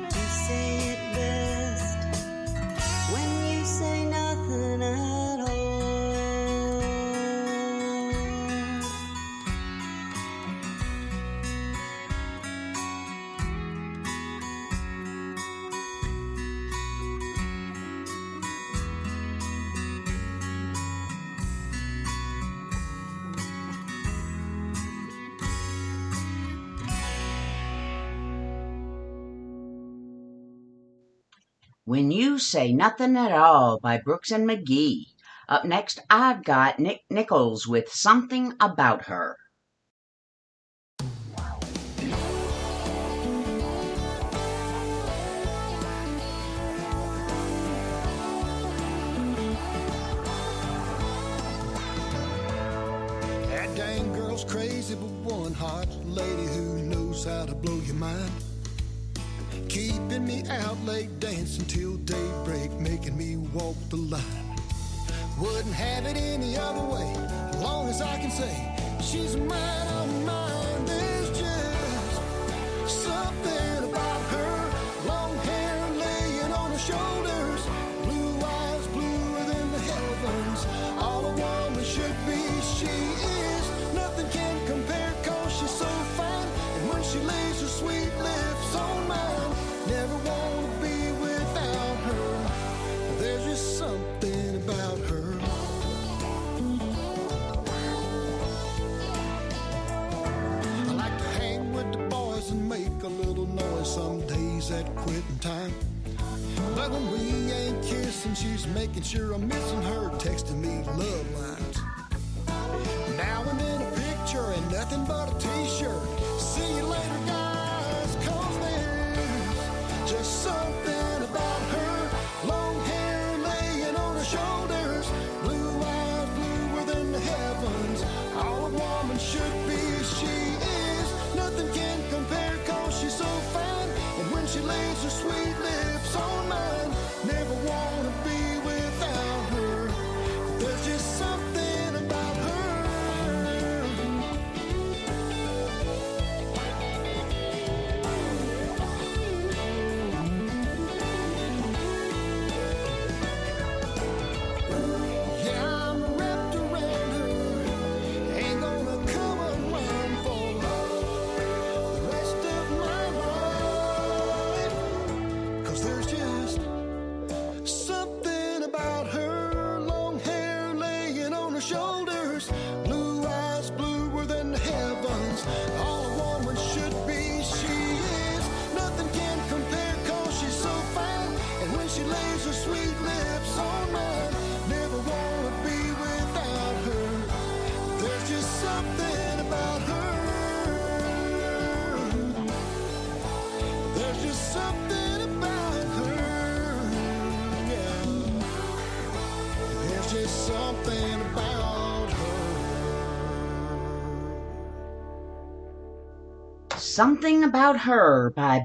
You say it best when you say nothing at all. When You Say Nothing at All by Brooks and McGee. Up next, I've got Nick Nichols with Something About Her. That dang girl's crazy, but one hot lady who knows how to blow your mind. Keeping me out late dancing till daybreak, making me walk the line. Wouldn't have it any other way, as long as I can say she's mine, I'm mine. There's just something about her. Long hair laying on her shoulders, blue eyes bluer than the heavens. All a woman should be, she is. Nothing can compare, 'cause she's so fine. And when she lays her sweet lips on mine, never wanna be without her. There's just something about her. I like to hang with the boys and make a little noise some days at quitting time. But when we ain't kissing, she's making sure I'm missing her, texting me love lines. Now and then a picture and nothing but a t-shirt. See you later, guys, 'cause there's just something about her. Long hair laying on her shoulders, blue eyes bluer than the heavens. All a woman should be, she is. Nothing can compare 'cause she's so fine. And when she lays her sweet lips on mine, never wanna be without her. There's just something about her. Yeah, I'm wrapped around her. Ain't gonna come around for the rest of my life. 'Cause there's just something about her. Long hair laying on her shoulders, blue eyes bluer than the heavens. All a woman should be, she is. Nothing can compare 'cause she's so fine. And when she lays her sweet lips on mine, never wanna be without her. There's just something about her. There's just something about her. Yeah. There's just something about her. Something About Her by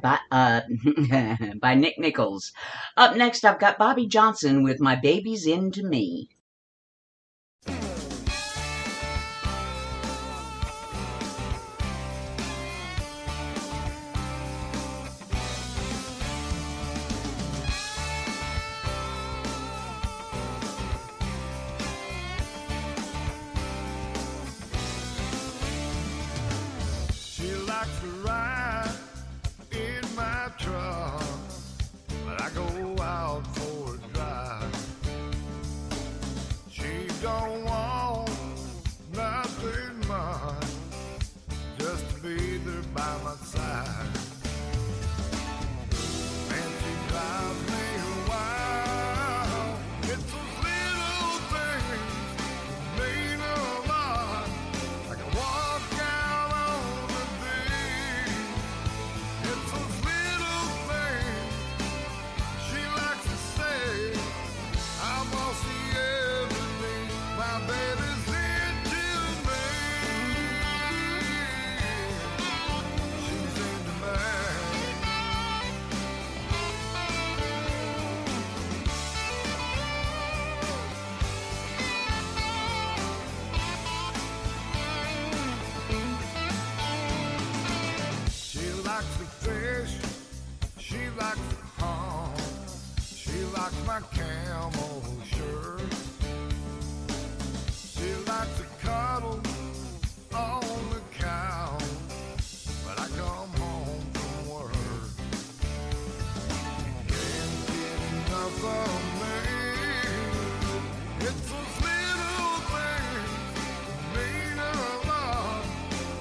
Nick Nichols. Up next, I've got Bobby Johnson with My Baby's Into Me. She likes to ride in my truck, but I go out for a drive. She don't want nothing much, just to be there by my side. And she drives me wild. It's those little things that mean a lot. I can walk out on the beach. It's those little things she likes to say. I'm gonna see everything my baby's into me. She's into me. She likes to fish, she likes to hunt, she likes my camel shirt. She likes to cuddle on the couch, but I come home from work. Can't get enough of me. It's those little things that mean a lot.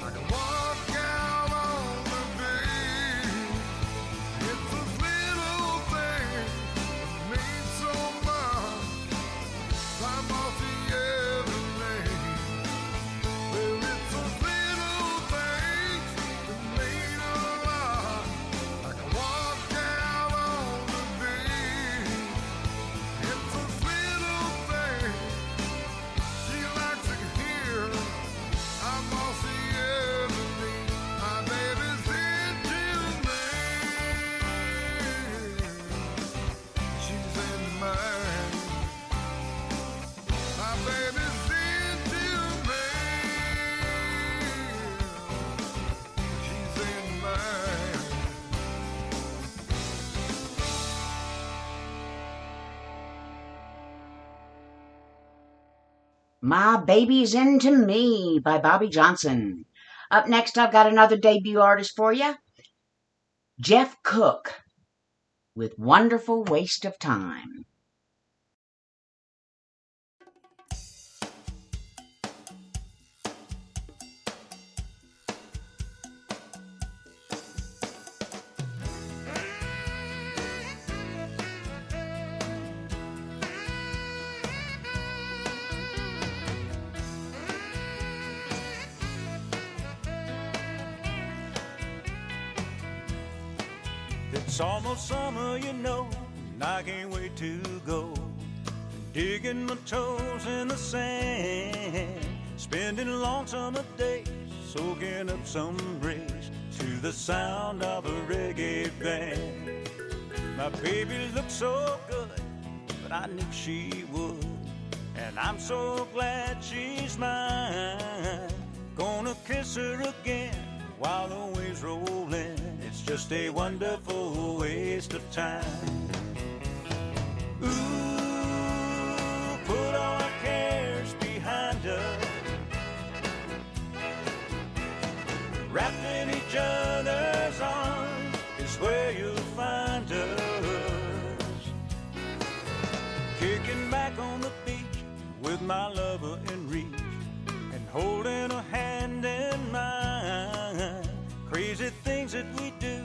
I can walk out on the beach. It's those little things that mean so much. I'm off the everything. Well, it's those little things that mean a lot. I can walk out on the beach. It's those little things she likes to hear. I'm off the everything. My baby's into me. She's into me. My baby's into me. She's into me. My Baby's Into Me by Bobby Johnson. Up next, I've got another debut artist for you. Jeff Cook with Wonderful Waste of Time. It's almost summer, you know, and I can't wait to go. Digging my toes in the sand, spending long summer days, soaking up some breeze to the sound of a reggae band. My baby looks so good, but I knew she would, and I'm so glad she's mine. Gonna kiss her again while the waves roll in. It's just a wonderful waste of time. Ooh, put all our cares behind us, wrapped in each other's arms is where you'll find us. Kicking back on the beach with my lover in reach, and holding her hand in mine. Crazy things that we do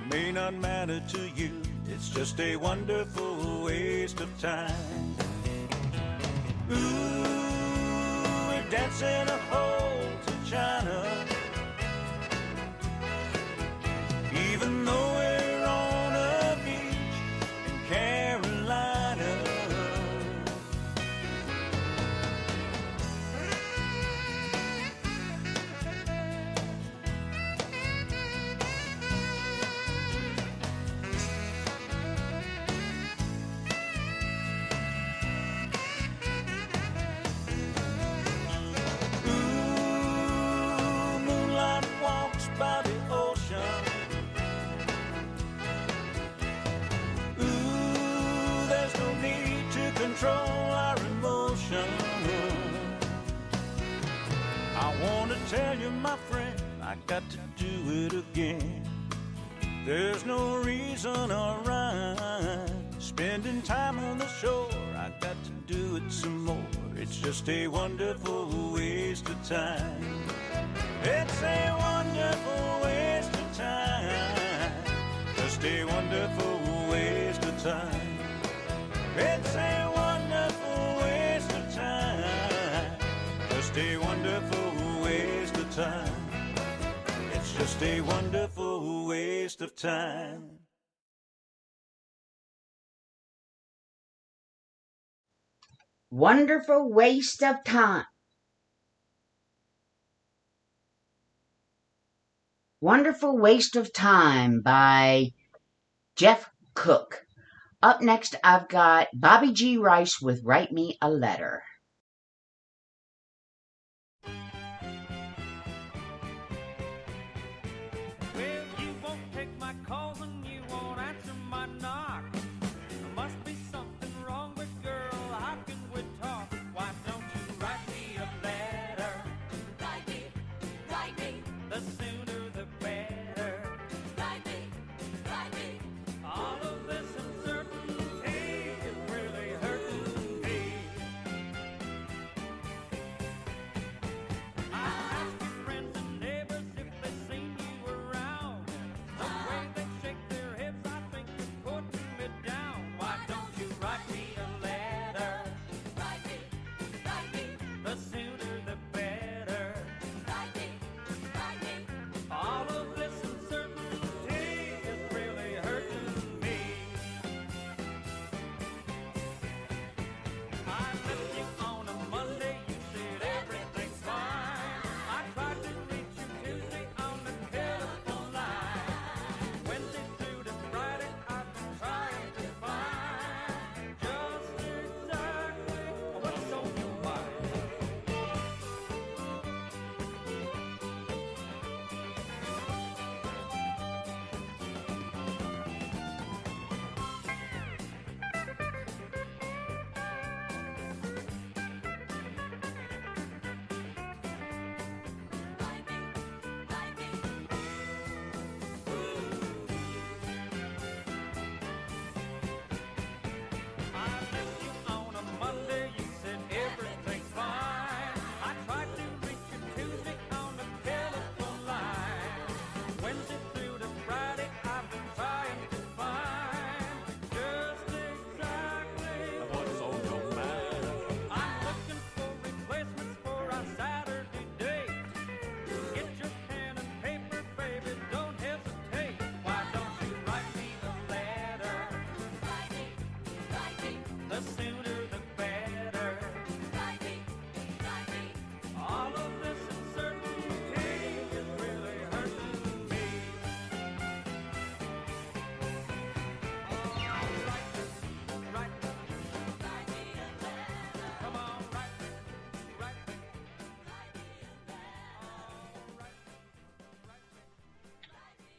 may not matter to you. It's just a wonderful waste of time. Ooh, we're dancing a hole to China, even though we're on a beach in Carolina. Ooh, moonlight walks by the ocean. Ooh, there's no need to control our emotion. I want to tell you, my friend, I got to do it again. There's no reason or rhyme spending time on the shore. I got to do it some more. It's just a wonderful waste of time. It's a wonderful waste of time. Just a wonderful waste of time. It's a wonderful waste of time. Just a wonderful waste of time. It's just a wonderful waste of time. Wonderful Waste of Time. Wonderful Waste of Time by Jeff Cook. Up next, I've got Bobby G. Rice with Write Me a Letter. Well, you won't take my calls and you won't answer my knock. There must be something wrong, but girl, how can we talk? Why don't you write me a letter? Write me, write me. The sooner the better. Write me, write me. All of this uncertainty is really hurting me.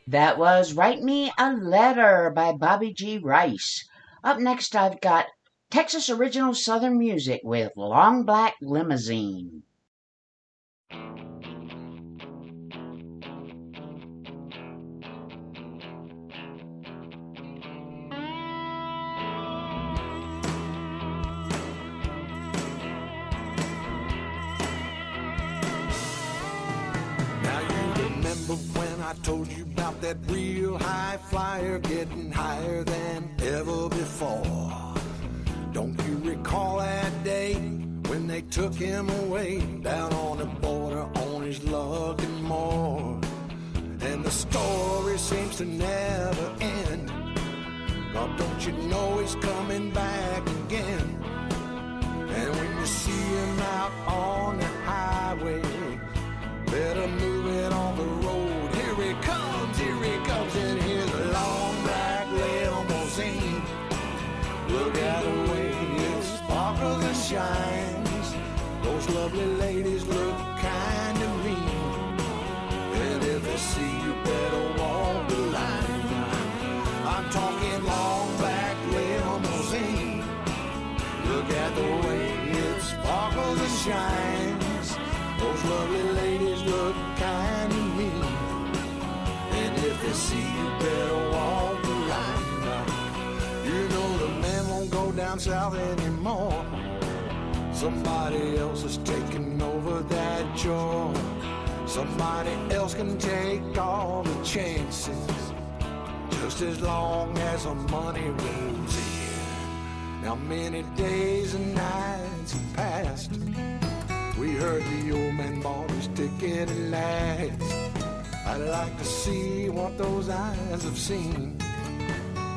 That was Write Me a Letter by Bobby G. Rice. Up next, I've got Texas Original Southern Music with Long Black Limousine. Now you remember when I told you about that real high flyer getting higher than ever before? Don't you recall that day when they took him away down on the border on his luck and more? And the story seems to never end. God, don't you know he's coming back again? And when you see him out on the highway, better move it on the road. Here he comes in his long black limousine. Look at the way it sparkles and shines. Those lovely ladies look kind of mean. And if they see you, better walk the line. I'm talking long black limousine. Look at the way it sparkles and shines. Those lovely ladies look kind of mean. And if they see you, better walk the line. You know the man won't go down south anymore. Somebody else is taking over that job. Somebody else can take all the chances, just as long as the money rolls in. Now many days and nights have passed. We heard the old man bought his ticket at last. I'd like to see what those eyes have seen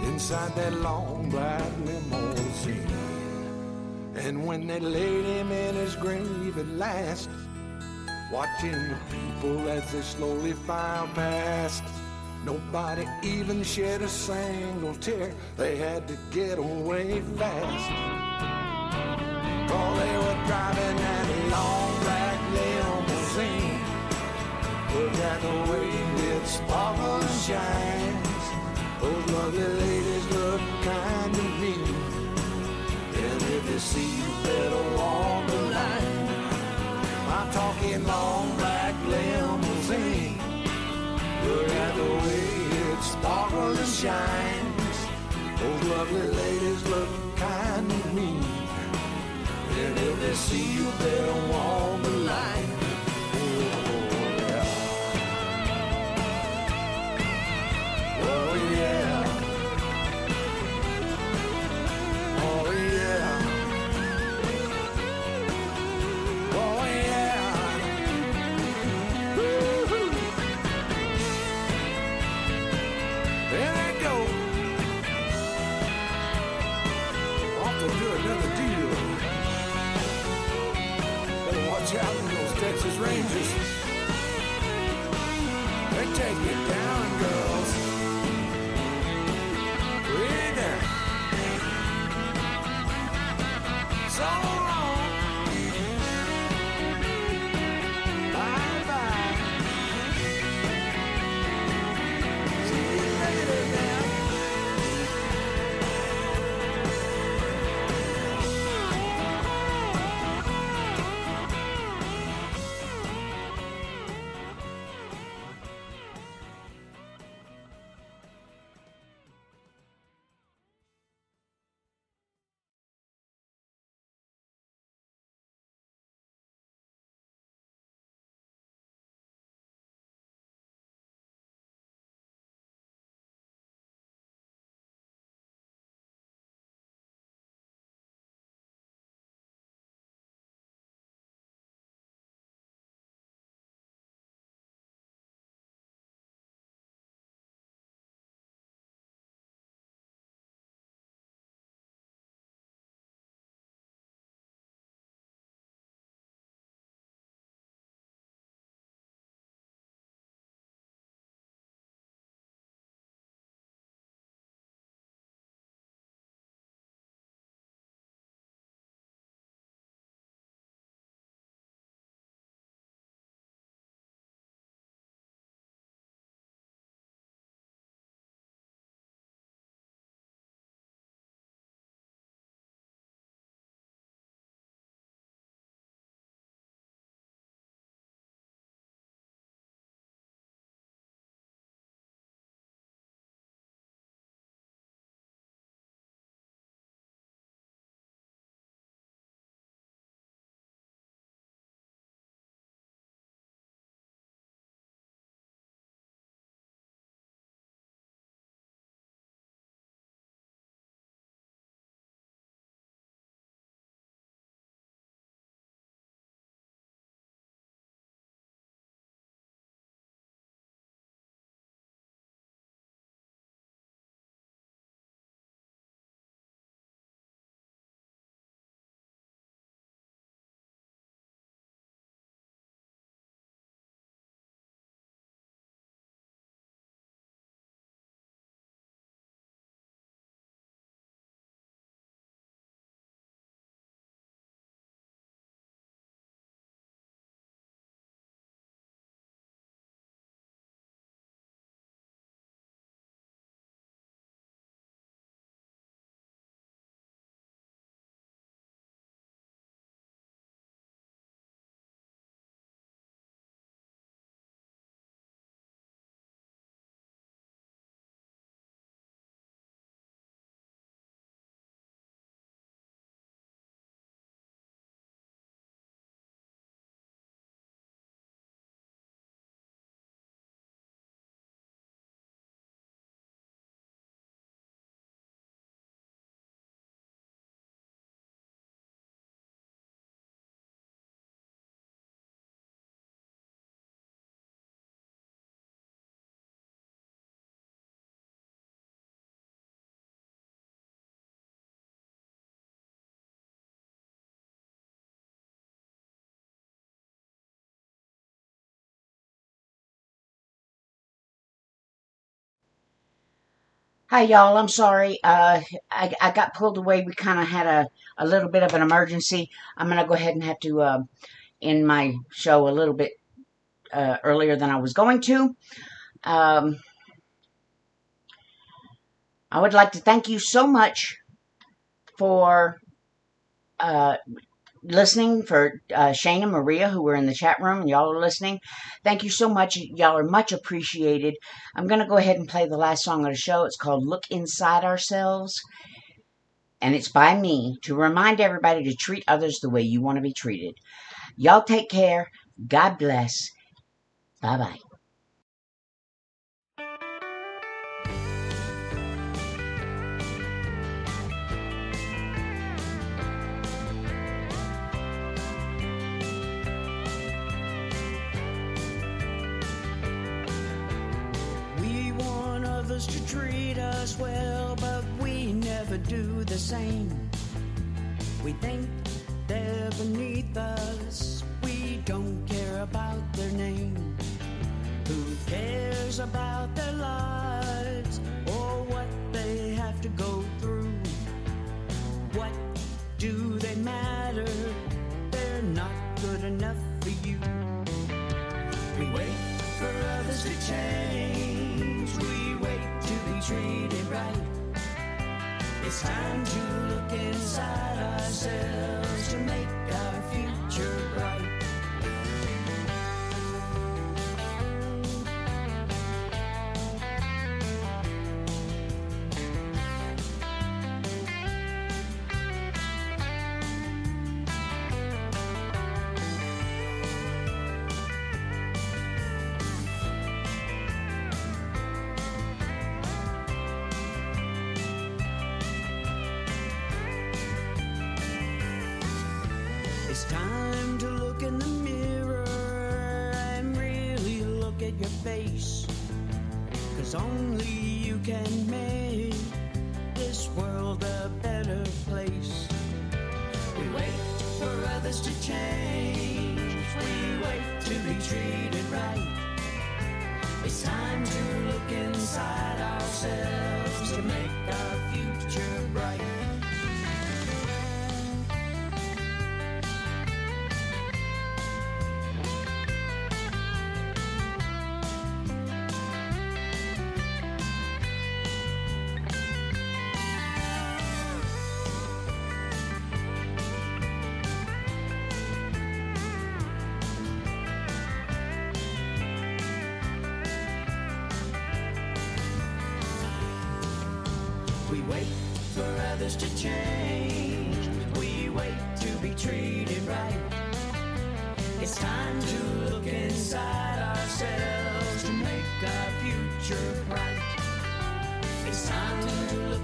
inside that long black limousine. And when they laid him in his grave at last, watching the people as they slowly filed past, nobody even shed a single tear. They had to get away fast. Oh, they were driving that long black limousine. Look at the way it sparkles and shines. Those lovely ladies look kind of mean. And if they see you, better walk the line. I'm talking long black limousine. Look at the way it sparkles and shines. Those lovely ladies look kind of mean. And if they see you, better walk the line. Oh yeah. Oh yeah. Oh yeah. Woo-hoo. There they go. Off to do another deal. Better watch out for those Texas Rangers. They take you down, girls. Way down. So long. Bye bye. See you later now. Hi, y'all. I'm sorry. I got pulled away. We kind of had a little bit of an emergency. I'm going to go ahead and have to end my show a little bit earlier than I was going to. I would like to thank you so much for listening, for Shane and Maria, who were in the chat room, and y'all are listening. Thank you so much. Y'all are much appreciated. I'm going to go ahead and play the last song of the show. It's called Look Inside Ourselves, and it's by me to remind everybody to treat others the way you want to be treated. Y'all take care. God bless. Bye-bye. We want others to treat us well, but we never do the same. We think they're beneath us. We don't care about their name. Who cares about their lives or what they have to go through? What do they matter? They're not good enough for you. We wait for others to change. We wait to be treated right. It's time to look inside ourselves to make our future bright. It's time to look in the mirror and really look at your face, 'cause only you can make this world a better place. We wait for others to change. We wait to be treated right. It's time to look inside ourselves to make our future bright. We wait for others to change. We wait to be treated right. It's time to look inside ourselves to make our future bright. It's time to look